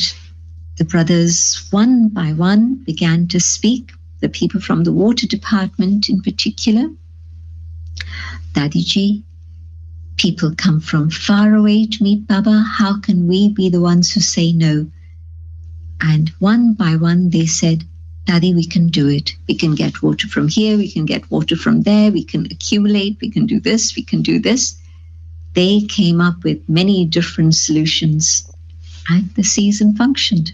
the brothers, one by one, began to speak. The people from the water department in particular. Dadiji, people come from far away to meet Baba. How can we be the ones who say no? And one by one they said, Daddy, we can do it. We can get water from here. We can get water from there. We can accumulate. We can do this. We can do this. They came up with many different solutions and the season functioned.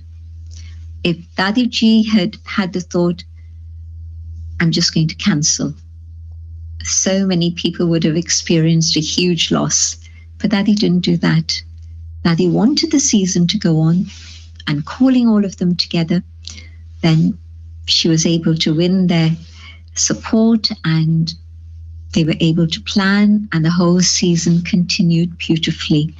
If Dadiji had had the thought, I'm just going to cancel, so many people would have experienced a huge loss. But Daddy didn't do that. Daddy wanted the season to go on, and calling all of them together, then she was able to win their support and they were able to plan, and the whole season continued beautifully.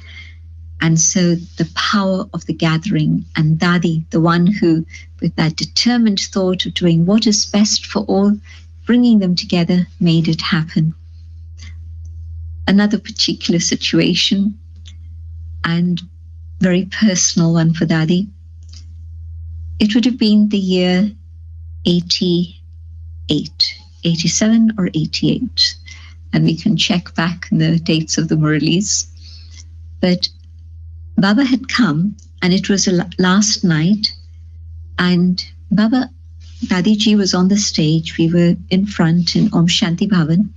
And so the power of the gathering, and Dadi, the one who, with that determined thought of doing what is best for all, bringing them together, made it happen. Another particular situation, and very personal one for Dadi. It would have been the year 88, 87 or 88. And we can check back in the dates of the Murlis. But Baba had come, and it was last night, and Baba, Dadiji was on the stage. We were in front in Om Shanti Bhavan,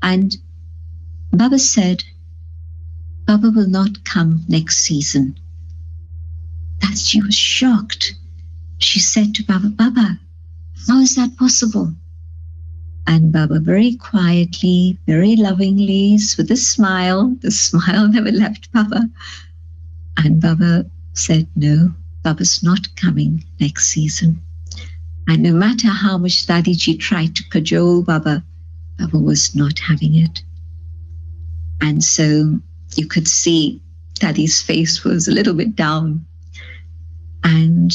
and Baba said, Baba will not come next season. That she was shocked. She said to Baba, Baba, how is that possible? And Baba very quietly, very lovingly, with a smile, the smile never left Baba. And Baba said, no, Baba's not coming next season. And no matter how much Dadiji tried to cajole Baba, Baba was not having it. And so you could see Dadi's face was a little bit down. And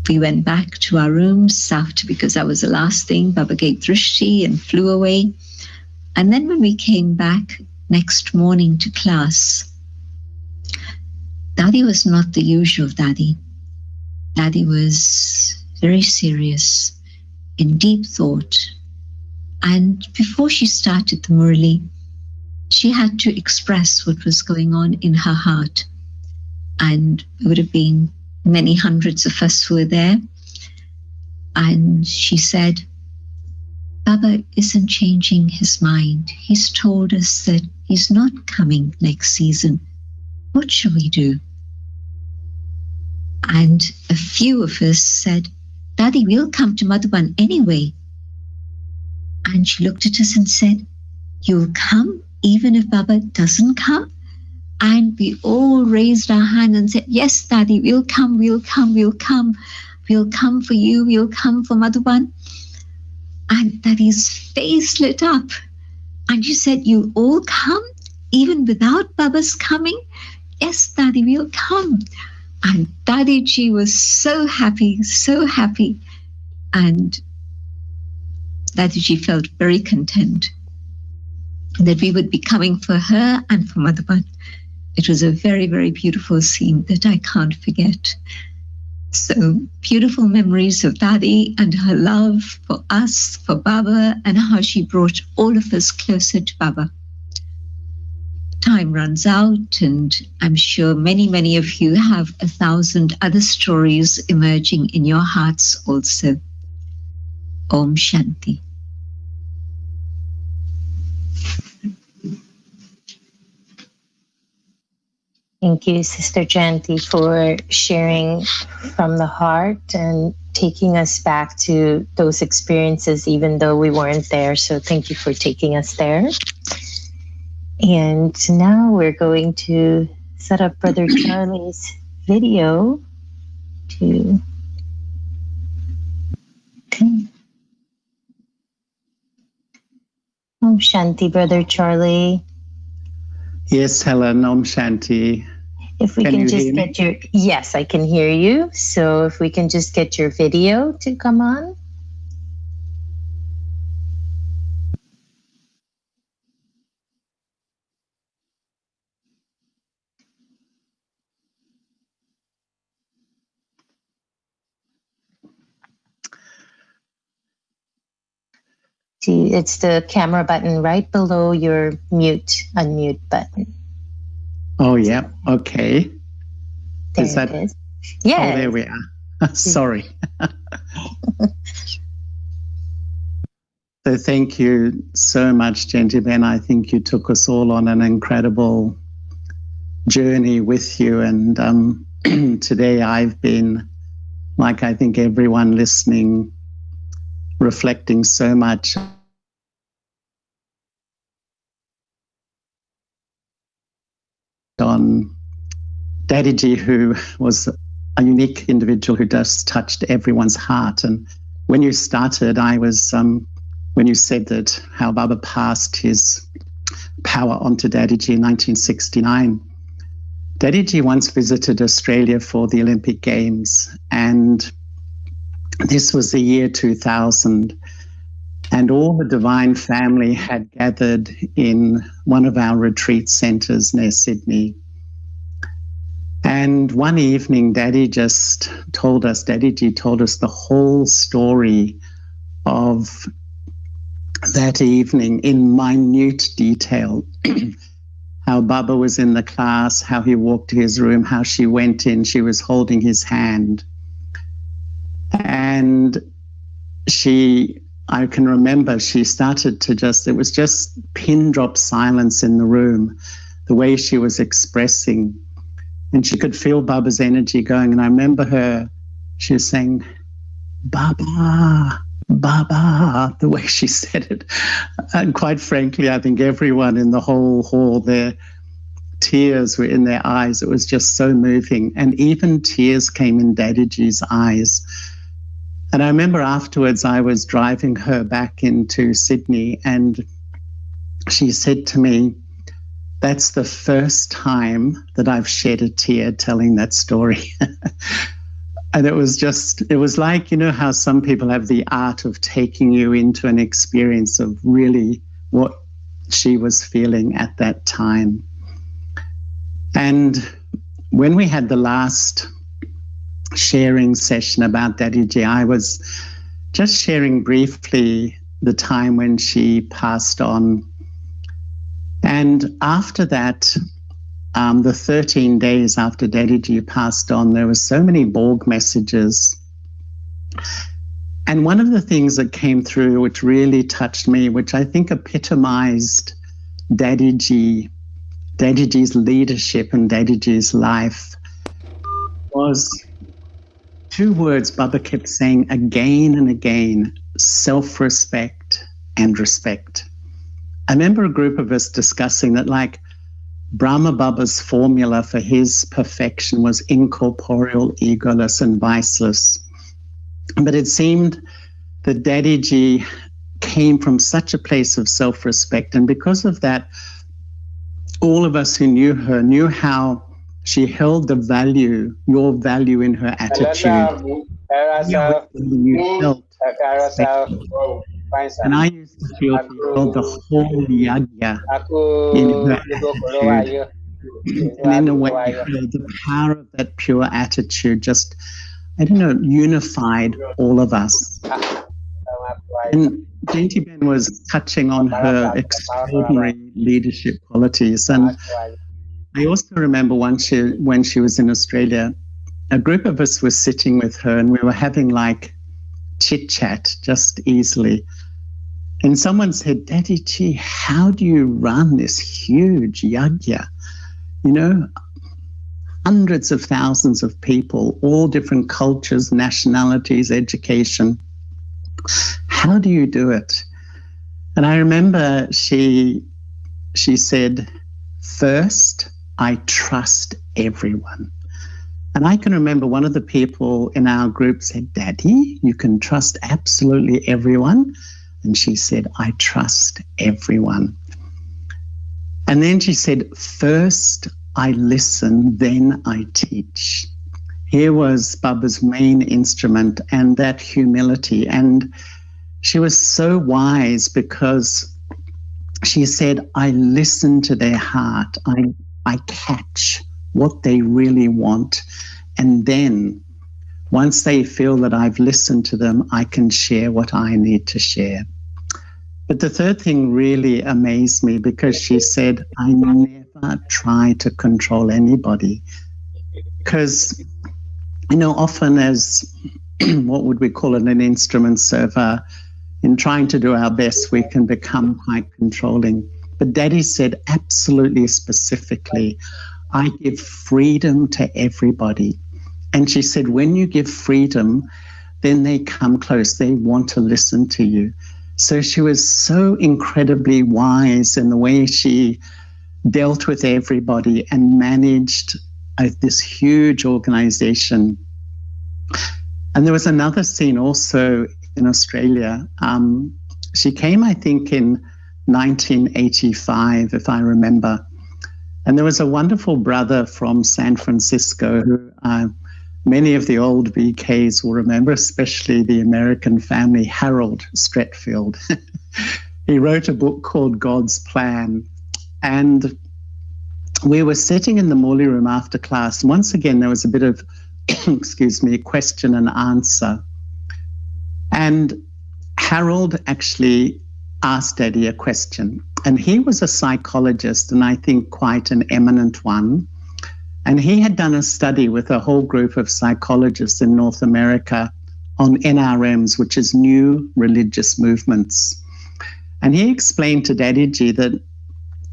we went back to our rooms after, because that was the last thing. Baba gave drishti and flew away. And then when we came back next morning to class, Dadi was not the usual Dadi. Dadi was very serious, in deep thought. And before she started the Murli, she had to express what was going on in her heart. And there would have been many hundreds of us who were there. And she said, Baba isn't changing his mind. He's told us that he's not coming next season. What shall we do? And a few of us said, Daddy, we'll come to Madhuban anyway. And she looked at us and said, you'll come even if Baba doesn't come? And we all raised our hand and said, yes, Daddy, we'll come, we'll come, we'll come. We'll come for you, we'll come for Madhuban. And Daddy's face lit up. And she said, you'll all come even without Baba's coming? Yes, Daddy, we'll come. And Daddy was so happy, so happy. And Daddy felt very content that we would be coming for her and for Madhuban. It was a very, very beautiful scene that I can't forget. So beautiful memories of Daddy and her love for us, for Baba, and how she brought all of us closer to Baba. Time runs out, and I'm sure many, many of you have 1,000 other stories emerging in your hearts also. Om Shanti. Thank you, Sister Janti, for sharing from the heart and taking us back to those experiences, even though we weren't there. So thank you for taking us there. And now we're going to set up Brother Charlie's video to... Okay. Om Shanti, Brother Charlie. Yes, Helen, Om Shanti. If we can just get your... Yes, I can hear you. So if we can just get your video to come on. See, it's the camera button right below your unmute button. Oh, yeah. Okay. There it is. Yeah. Oh, there we are. Sorry. So thank you so much, Gentiben. I think you took us all on an incredible journey with you. And today I've been, like I think everyone listening, reflecting so much on Daddyji, who was a unique individual who just touched everyone's heart. And when you started, I was, when you said that how Baba passed his power onto Daddyji in 1969, Daddyji once visited Australia for the Olympic Games, and this was the year 2000, and all the Divine family had gathered in one of our retreat centres near Sydney. And one evening, Daddyji told us the whole story of that evening in minute detail. How Baba was in the class, how he walked to his room, how she went in, she was holding his hand. And I can remember she started to it was just pin drop silence in the room, the way she was expressing. And she could feel Baba's energy going. And I remember she was saying, Baba, Baba, the way she said it. And quite frankly, I think everyone in the whole hall, their tears were in their eyes. It was just so moving. And even tears came in Daddyji's eyes. And I remember afterwards I was driving her back into Sydney, and she said to me, that's the first time that I've shed a tear telling that story. And it was like, you know, how some people have the art of taking you into an experience of really what she was feeling at that time. And when we had the last sharing session about Daddyji, I was just sharing briefly the time when she passed on. And after that, the 13 days after Dadiji passed on, there were so many Borg messages. And one of the things that came through, which really touched me, which I think epitomized Dadiji's leadership and Dadiji's life, was two words Baba kept saying again and again: self-respect and respect. I remember a group of us discussing that, like, Brahma Baba's formula for his perfection was incorporeal, egoless, and viceless. But it seemed that Dadiji came from such a place of self-respect. And because of that, all of us who knew her knew how she held the value, your value in her attitude. You felt respected. And I used to feel she held the whole yagya in her attitude. And in a way, the power of that pure attitude just, I don't know, unified all of us. And Jainti Ben was touching on her extraordinary leadership qualities. And I also remember when she was in Australia, a group of us were sitting with her and we were having like chit-chat just easily. And someone said, Dadiji, how do you run this huge yagya? You know, hundreds of thousands of people, all different cultures, nationalities, education. How do you do it? And I remember she said, first, I trust everyone. And I can remember one of the people in our group said, Daddy, you can trust absolutely everyone. And she said, I trust everyone. And then she said, first I listen, then I teach. Here was Baba's main instrument, and that humility. And she was so wise because she said, I listen to their heart. I catch what they really want. And then once they feel that I've listened to them, I can share what I need to share. But the third thing really amazed me because she said, I never try to control anybody. Because, you know, often as, what would we call it, an instrument server, in trying to do our best, we can become quite controlling. But Daddy said absolutely specifically, I give freedom to everybody. And she said, when you give freedom, then they come close. They want to listen to you. So she was so incredibly wise in the way she dealt with everybody and managed this huge organization. And there was another scene also in Australia. She came, I think, in 1985, if I remember. And there was a wonderful brother from San Francisco who many of the old VKs will remember, especially the American family, Harold Stretfield. He wrote a book called God's Plan. And we were sitting in the Murli room after class. And once again, there was a bit of, question and answer. And Harold actually asked Daddy a question. And he was a psychologist, and I think quite an eminent one. And he had done a study with a whole group of psychologists in North America on NRMs, which is new religious movements. And he explained to Dadiji that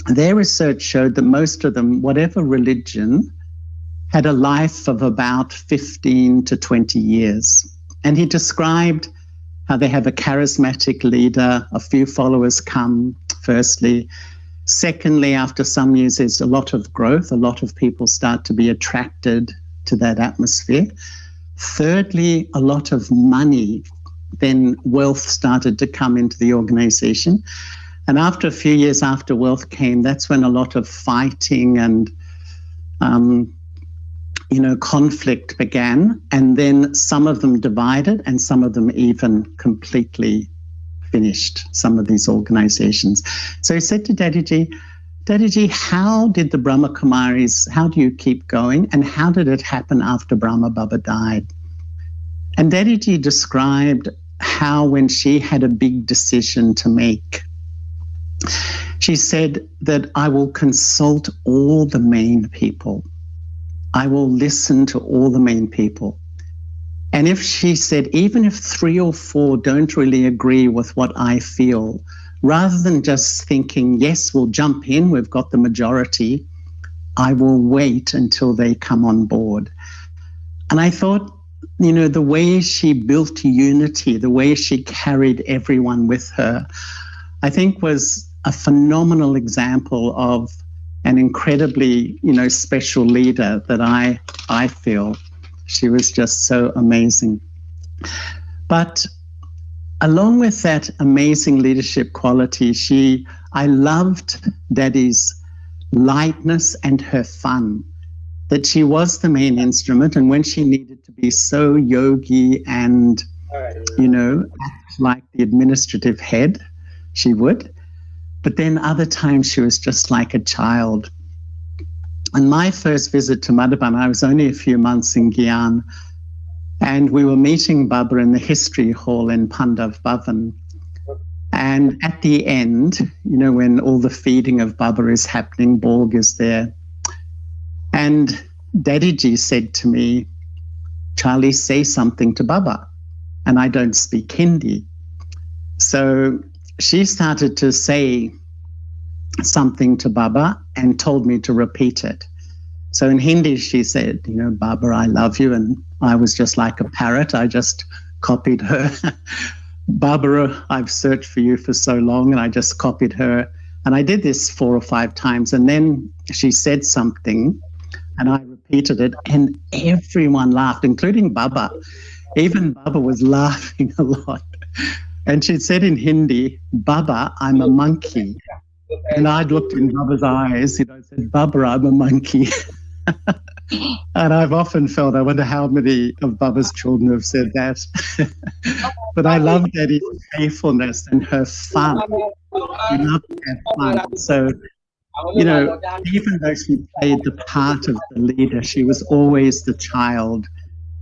their research showed that most of them, whatever religion, had a life of about 15 to 20 years. And he described how they have a charismatic leader, a few followers come, firstly. Secondly, after some years, there's a lot of growth. A lot of people start to be attracted to that atmosphere. Thirdly, a lot of money. Then wealth started to come into the organization. And after a few years after wealth came, that's when a lot of fighting and, conflict began. And then some of them divided and some of them even completely finished, some of these organizations. So he said to Dadiji, how did the Brahma Kumaris, how do you keep going? And how did it happen after Brahma Baba died? And Dadiji described how when she had a big decision to make, she said that I will consult all the main people. I will listen to all the main people. And if she said, even if 3 or 4 don't really agree with what I feel, rather than just thinking, yes, we'll jump in, we've got the majority, I will wait until they come on board. And I thought, you know, the way she built unity, the way she carried everyone with her, I think was a phenomenal example of an incredibly, you know, special leader that I feel. She was just so amazing. But along with that amazing leadership quality, I loved Daddy's lightness and her fun, that she was the main instrument, and when she needed to be so yogi and, you know, act like the administrative head, she would. But then other times she was just like a child. On my first visit to Madhaban, I was only a few months in Gyan, and we were meeting Baba in the history hall in Pandav Bhavan. And at the end, you know, when all the feeding of Baba is happening, Borg is there. And Daddyji said to me, Charlie, say something to Baba. And I don't speak Hindi. So she started to say something to Baba and told me to repeat it. So in Hindi, she said, you know, Baba, I love you. And I was just like a parrot. I just copied her. Baba, I've searched for you for so long, and I just copied her. And I did this 4 or 5 times. And then she said something, and I repeated it, and everyone laughed, including Baba. Even Baba was laughing a lot. And she said in Hindi, Baba, I'm a monkey. And I looked in Baba's eyes, you know, and said, Baba, I'm a monkey. And I've often felt, I wonder how many of Baba's children have said that. But I love Daddy's playfulness and her fun. She loved to have fun. So, you know, even though she played the part of the leader, she was always the child.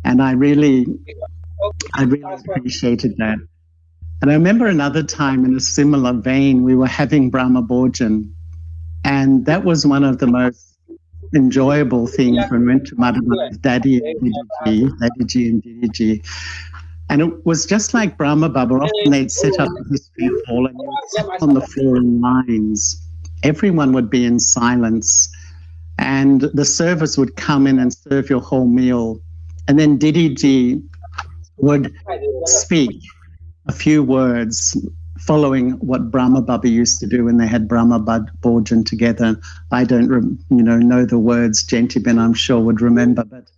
And I really appreciated that. And I remember another time in a similar vein, we were having Brahma Bhojan. And that was one of the most enjoyable things when we went to Madhaban with Daddy and Daddyji and Didiji. And it was just like Brahma Baba. Often they'd set up a history hall and you would sit on the floor in lines. Everyone would be in silence. And the servers would come in and serve your whole meal. And then Didiji would speak a few words following what Brahma Baba used to do when they had Brahma Bhojan together. I don't, know the words. Gentiben, I'm sure, would remember. But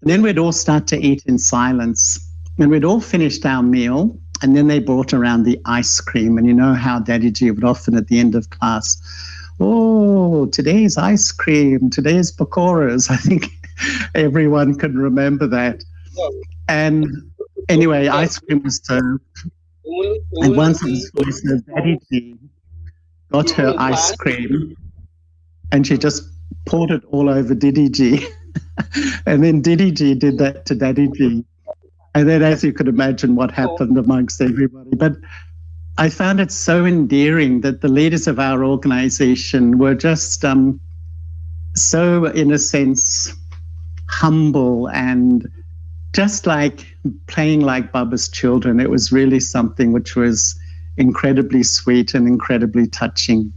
then we'd all start to eat in silence. And we'd all finished our meal. And then they brought around the ice cream. And you know how Daddyji would often at the end of class, oh, today's ice cream, today's pakoras. I think everyone can remember that. And anyway, ice cream was served. And once it was fully served, Daddyji got her ice cream and she just poured it all over Didiji. And then Didiji did that to Daddyji. And then, as you could imagine, what happened amongst everybody. But I found it so endearing that the leaders of our organization were just so, in a sense, humble and just like playing like Baba's children. It was really something which was incredibly sweet and incredibly touching.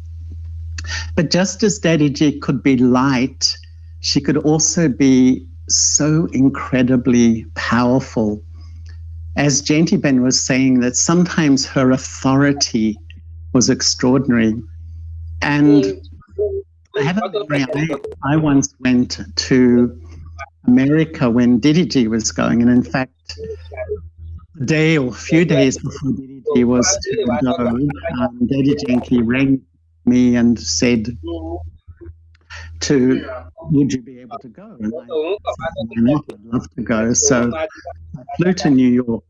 But just as Daddyji could be light, she could also be so incredibly powerful. As Gentiben was saying, that sometimes her authority was extraordinary. And I have a memory, I once went to America when Didiji was going, and in fact, a day or a few days before Didiji was to go, Daddy Janki rang me and said, would you be able to go? And I said, why not? I'd love to go. So I flew to New York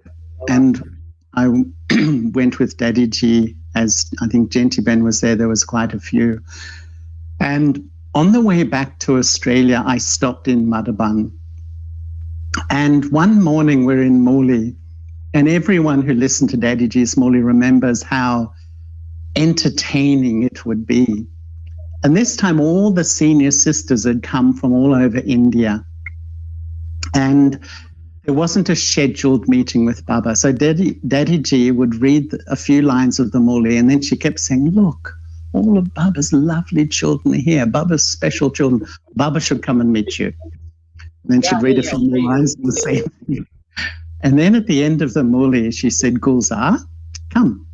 and I went with Daddyji, as I think Gentiben was there was quite a few. And on the way back to Australia, I stopped in Madhaban. And one morning we're in Murli And everyone who listened to Daddy G's Murli remembers how entertaining it would be. And this time all the senior sisters had come from all over India. And there wasn't a scheduled meeting with Baba. So Daddy G would read a few lines of the Murli, and then she kept saying, look, all of Baba's lovely children are here, Baba's special children. Baba should come and meet you. And then she'd read a few more lines and say, and then at the end of the Murli, she said, Gulzar, come,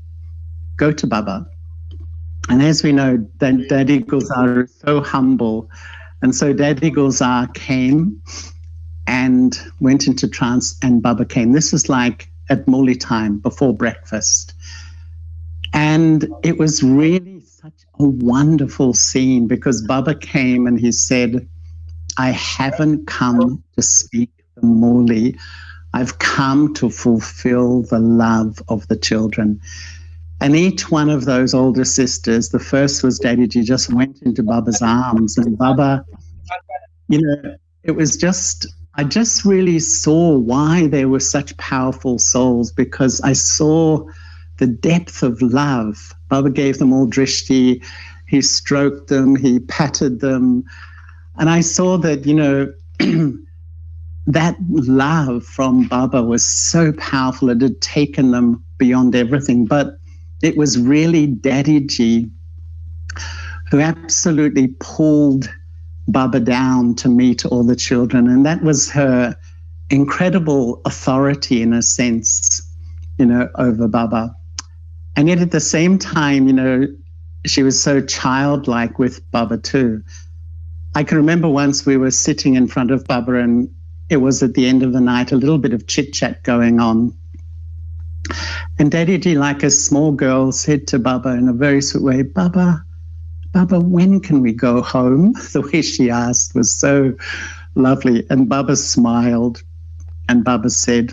go to Baba. And as we know, Daddy Gulzar is so humble. And so Daddy Gulzar came and went into trance, and Baba came. This is like at Murli time, before breakfast. And it was really such a wonderful scene, because Baba came and he said, I haven't come to speak the Murli. I've come to fulfill the love of the children. And each one of those older sisters, the first was Daddy G, just went into Baba's arms. And Baba, you know, it was just, I just really saw why they were such powerful souls, because I saw the depth of love. Baba gave them all drishti, he stroked them, he patted them. And I saw that, you know, that love from Baba was so powerful, it had taken them beyond everything. But it was really Daddy G who absolutely pulled Baba down to meet all the children. And that was her incredible authority, in a sense, you know, over Baba. And yet at the same time, you know, she was so childlike with Baba too. I can remember once we were sitting in front of Baba, and it was at the end of the night, a little bit of chit-chat going on. And Daddy G, like a small girl, said to Baba in a very sweet way, Baba, when can we go home? The way she asked was so lovely. And Baba smiled, and Baba said,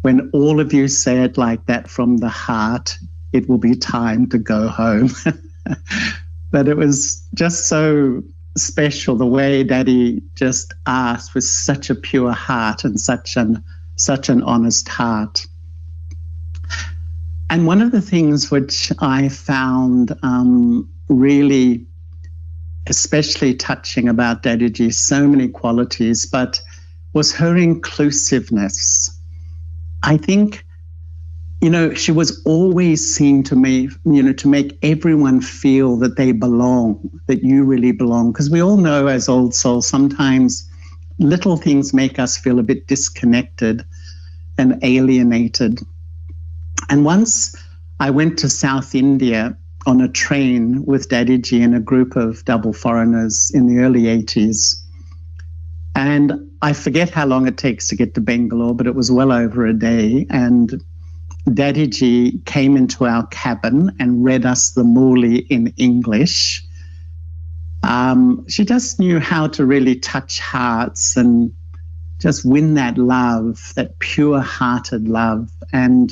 when all of you say it like that from the heart, it will be time to go home. But it was just so special, the way Daddy just asked with such a pure heart and such an honest heart. And one of the things which I found really especially touching about Daddy G, so many qualities, but was her inclusiveness. I think, you know, she was always seen to me, you know, to make everyone feel that they belong, that you really belong. Because we all know as old souls, sometimes little things make us feel a bit disconnected and alienated. And once I went to South India on a train with Daddy G and a group of double foreigners in the early 80s. And I forget how long it takes to get to Bangalore, but it was well over a day. And Daddy G came into our cabin and read us the Murli in English. She just knew how to really touch hearts and just win that love, that pure-hearted love. And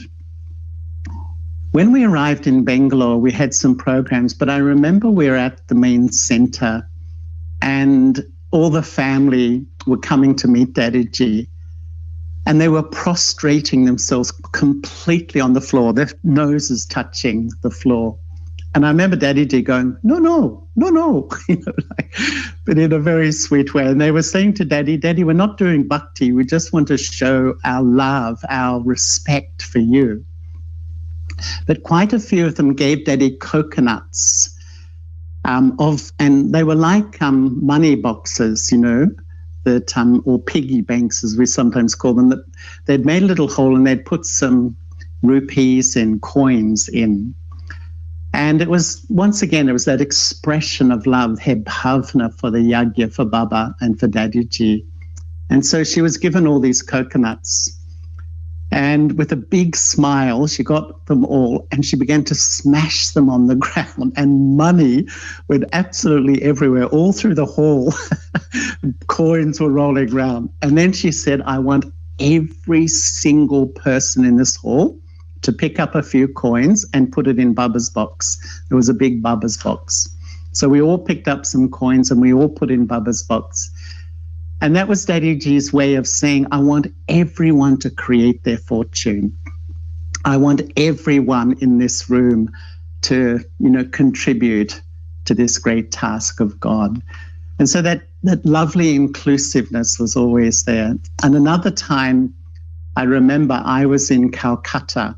when we arrived in Bangalore, we had some programs, but I remember we were at the main center and all the family were coming to meet Daddy G, and they were prostrating themselves completely on the floor, their noses touching the floor. And I remember Daddy G going, no, you know, like, but in a very sweet way. And they were saying to Daddy, we're not doing bhakti, we just want to show our love, our respect for you. But quite a few of them gave Daddy coconuts and they were like money boxes, you know, that or piggy banks as we sometimes call them, that they'd made a little hole and they'd put some rupees and coins in. And it was, once again, it was that expression of love, he bhavna, for the yagya, for Baba and for Daddy G. And so she was given all these coconuts. And with a big smile, she got them all and she began to smash them on the ground, and money went absolutely everywhere, all through the hall. Coins were rolling around. And then she said, I want every single person in this hall to pick up a few coins and put it in Baba's box. There was a big Baba's box. So we all picked up some coins and we all put in Baba's box. And that was Daddy G's way of saying, I want everyone to create their fortune. I want everyone in this room to, contribute to this great task of God. And so that lovely inclusiveness was always there. And another time, I remember I was in Calcutta,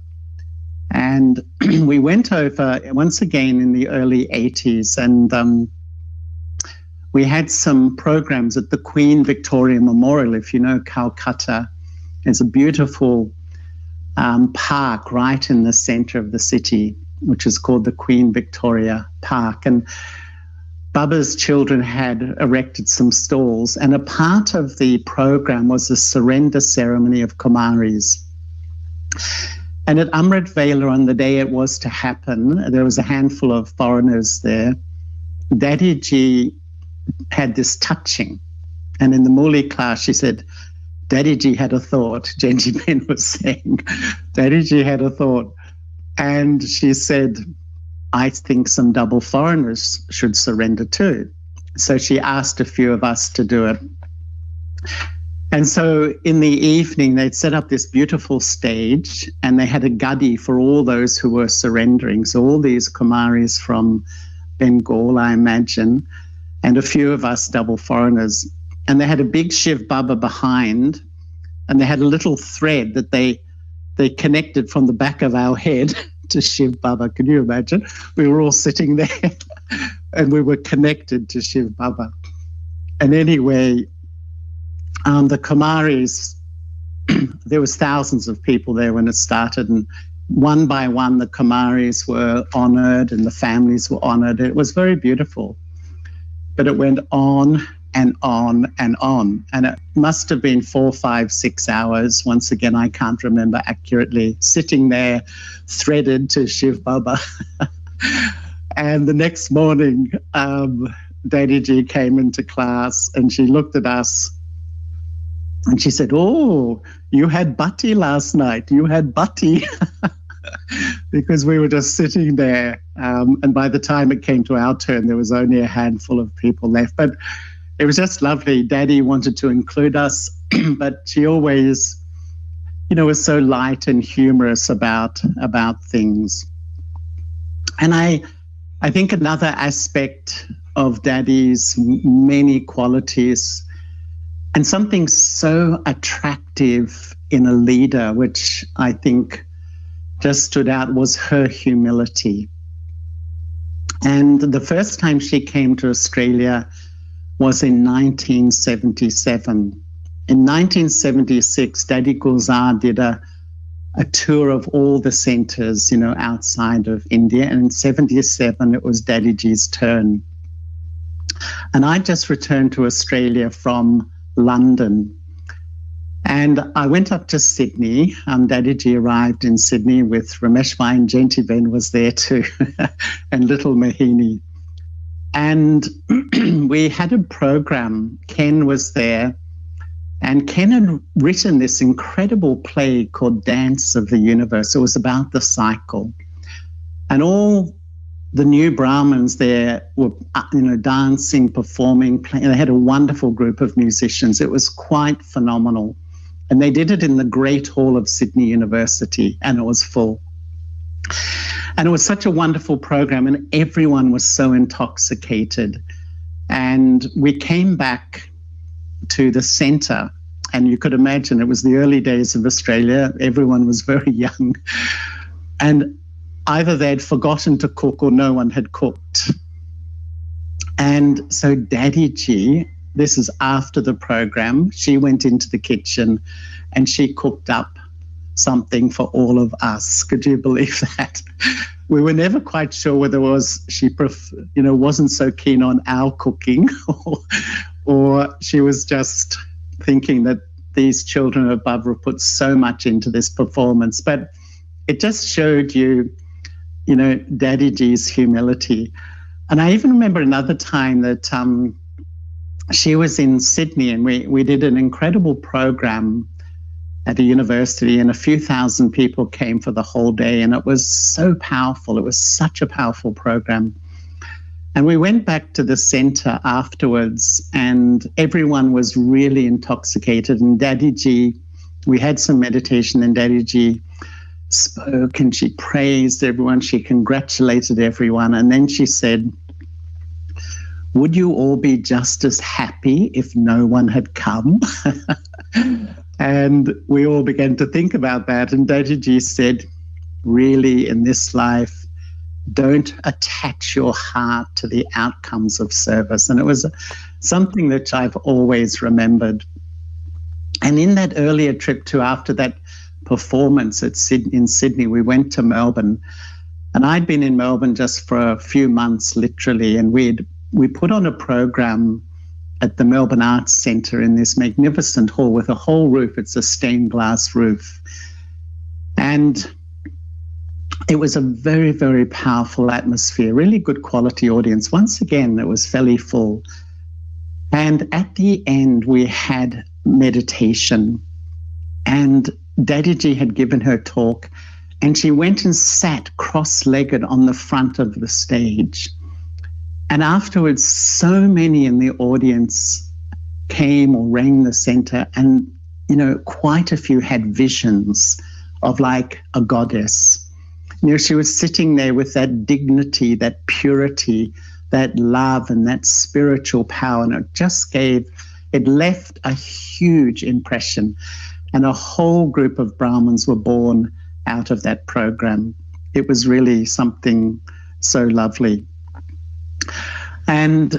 and we went over once again in the early 80s, and we had some programs at the Queen Victoria Memorial. If you know Calcutta, it's a beautiful park right in the center of the city, which is called the Queen Victoria Park. And Baba's children had erected some stalls, and a part of the program was a surrender ceremony of Kumaris. And at Amrit Vela, on the day it was to happen, there was a handful of foreigners there. Daddy G had this touching. And in the Murli class, she said, Daddy G had a thought. Genji Ben was saying, Daddy G had a thought. And she said, I think some double foreigners should surrender too. So she asked a few of us to do it. And so in the evening, they'd set up this beautiful stage, and they had a gadi for all those who were surrendering. So all these Kumaris from Bengal, I imagine, and a few of us double foreigners. And they had a big Shiv Baba behind, and they had a little thread that they connected from the back of our head to Shiv Baba. Can you imagine? We were all sitting there and we were connected to Shiv Baba. And anyway, the Kumaris, there was thousands of people there when it started, and one by one the Kumaris were honored and the families were honored. It was very beautiful. But it went on and on and on. And it must have been 4, 5, 6 hours. Once again, I can't remember accurately, sitting there threaded to Shiv Baba. And the next morning, Daddy G came into class and she looked at us and she said, oh, you had bhatti last night. You had bhatti. Because we were just sitting there. And by the time it came to our turn, there was only a handful of people left. But it was just lovely. Daddy wanted to include us, but she always, was so light and humorous about things. And I think another aspect of Daddy's many qualities, and something so attractive in a leader, which I think just stood out, was her humility. And the first time she came to Australia was in 1977. In 1976, Daddy Gulzar did a tour of all the centres, outside of India. And in 77, it was Daddy G's turn. And I just returned to Australia from London. And I went up to Sydney. Daddy G arrived in Sydney with Ramesh Bhai, and Genti Ben was there too, and little Mahini. And we had a program. Ken was there, and Ken had written this incredible play called Dance of the Universe. It was about the cycle. And all the new Brahmins there were, dancing, performing, playing. They had a wonderful group of musicians. It was quite phenomenal. And they did it in the Great Hall of Sydney University, and it was full. And it was such a wonderful program, and everyone was so intoxicated. And we came back to the centre, and you could imagine it was the early days of Australia. Everyone was very young. And either they'd forgotten to cook or no one had cooked. And so Daddy G, this is after the program, she went into the kitchen and she cooked up something for all of us. Could you believe that? We were never quite sure whether it was she wasn't so keen on our cooking or she was just thinking that these children of Barbara put so much into this performance. But it just showed you, Daddy G's humility. And I even remember another time that she was in Sydney, and we did an incredible program at a university, and a few thousand people came for the whole day, and it was so powerful. It was such a powerful program. And we went back to the center afterwards, and everyone was really intoxicated. And Daddy G, we had some meditation, and Daddy G spoke and she praised everyone. She congratulated everyone. And then she said, would you all be just as happy if no one had come? And we all began to think about that. And Daddy G said, really, in this life, don't attach your heart to the outcomes of service. And it was something that I've always remembered. And in that earlier trip to after that performance in Sydney, we went to Melbourne. And I'd been in Melbourne just for a few months, literally, and we put on a program at the Melbourne Arts Centre in this magnificent hall with a whole roof. It's a stained glass roof. And it was a very, very powerful atmosphere, really good quality audience. Once again, it was fairly full. And at the end, we had meditation. And Daddy G had given her talk, and she went and sat cross-legged on the front of the stage. And afterwards, so many in the audience came or rang the center, and, you know, quite a few had visions of like a goddess. You know, she was sitting there with that dignity, that purity, that love, and that spiritual power. And it left a huge impression. And a whole group of Brahmins were born out of that program. It was really something so lovely. And,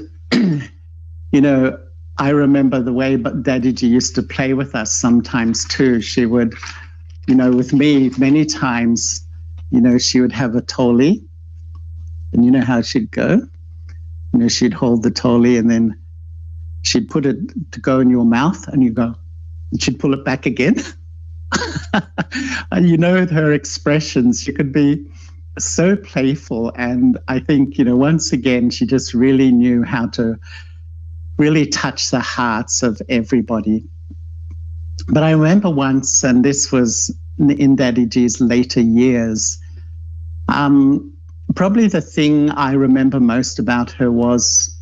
you know, I remember the way Daddy G used to play with us sometimes too. She would, you know, with me many times, you know, she would have a toli, and you know how she'd go? You know, she'd hold the toli and then she'd put it to go in your mouth and you go, and she'd pull it back again. And you know, her expressions, she could be so playful. And I think, you know, once again, she just really knew how to really touch the hearts of everybody. But I remember once, and this was in Daddy G's later years, probably the thing I remember most about her was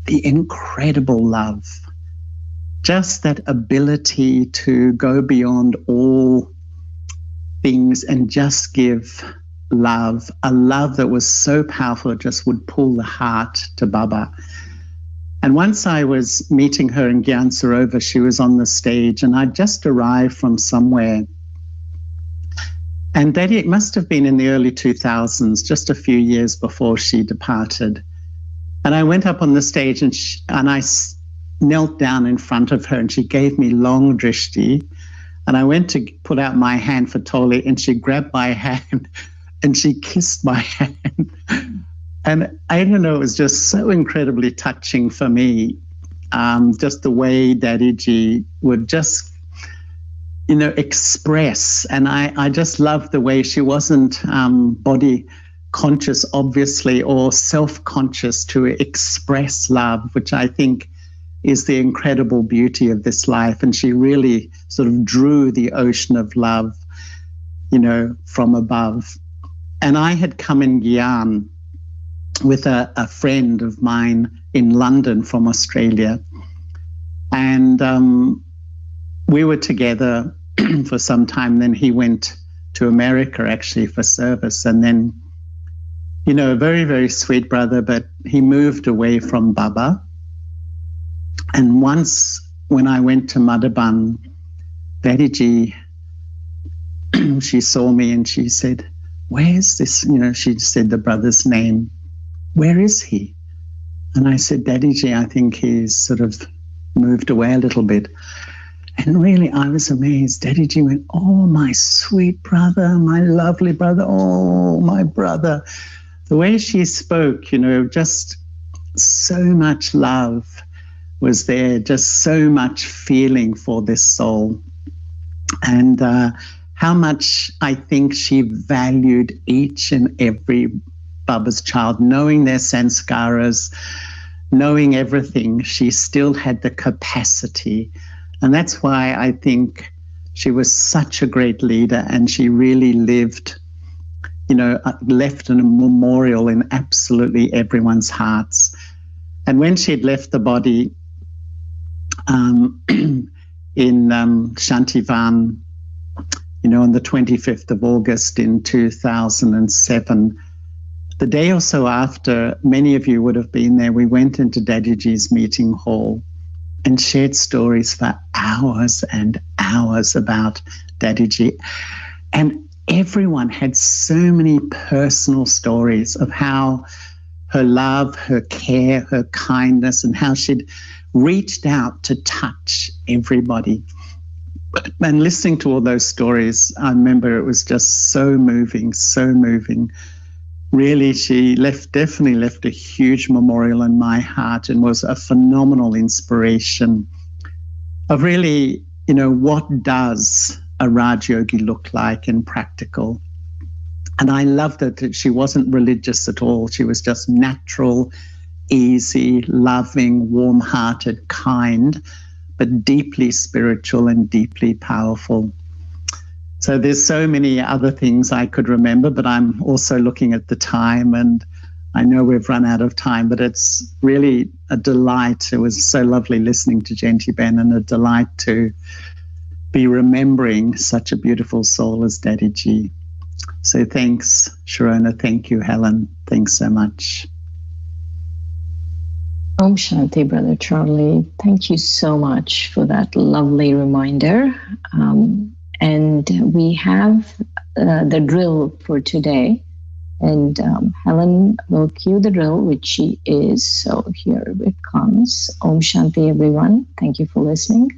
the incredible love. Just that ability to go beyond all things and just give love, a love that was so powerful it just would pull the heart to Baba. And once I was meeting her in Gyan Sarovar, she was on the stage, and I'd just arrived from somewhere. And Daddy, it must have been in the early 2000s, just a few years before she departed. And I went up on the stage and I knelt down in front of her, and she gave me long drishti. And I went to put out my hand for Toli, and she grabbed my hand and she kissed my hand. And I don't know, it was just so incredibly touching for me. Just the way Daddy G would just, you know, express. And I just loved the way she wasn't body conscious, obviously, or self-conscious to express love, which I think is the incredible beauty of this life. And she really sort of drew the ocean of love, you know, from above. And I had come in Gyan with a friend of mine in London from Australia. And we were together for some time. Then he went to America actually for service. And then, you know, a very, very sweet brother, but he moved away from Baba. And once when I went to Madhaban, Daddy G, she saw me and she said, where's this? You know, she said the brother's name. Where is he? And I said, Daddy G, I think he's sort of moved away a little bit. And really, I was amazed. Daddy G went, oh, my sweet brother, my lovely brother, oh, my brother. The way she spoke, you know, just so much love was there, just so much feeling for this soul. And how much I think she valued each and every Baba's child, knowing their sanskaras, knowing everything, she still had the capacity. And that's why I think she was such a great leader, and she really lived, left a memorial in absolutely everyone's hearts. And when she had left the body in Shantivan, on the 25th of August in 2007, the day or so after, many of you would have been there, we went into Daddyji's meeting hall and shared stories for hours and hours about Daddyji. And everyone had so many personal stories of how her love, her care, her kindness, and how she'd reached out to touch everybody. And listening to all those stories, I remember it was just so moving, so moving. Really, she definitely left a huge memorial in my heart and was a phenomenal inspiration of really, what does a Raj Yogi look like in practical. And I loved that she wasn't religious at all. She was just natural, easy, loving, warm-hearted, kind, but deeply spiritual and deeply powerful. So there's so many other things I could remember, but I'm also looking at the time, and I know we've run out of time, but it's really a delight. It was so lovely listening to Genti Ben, and a delight to be remembering such a beautiful soul as Daddyji. So thanks, Sharona. Thank you, Helen. Thanks so much. Om Shanti, Brother Charlie. Thank you so much for that lovely reminder. And we have the drill for today. And Helen will cue the drill, which she is. So here it comes. Om Shanti, everyone. Thank you for listening.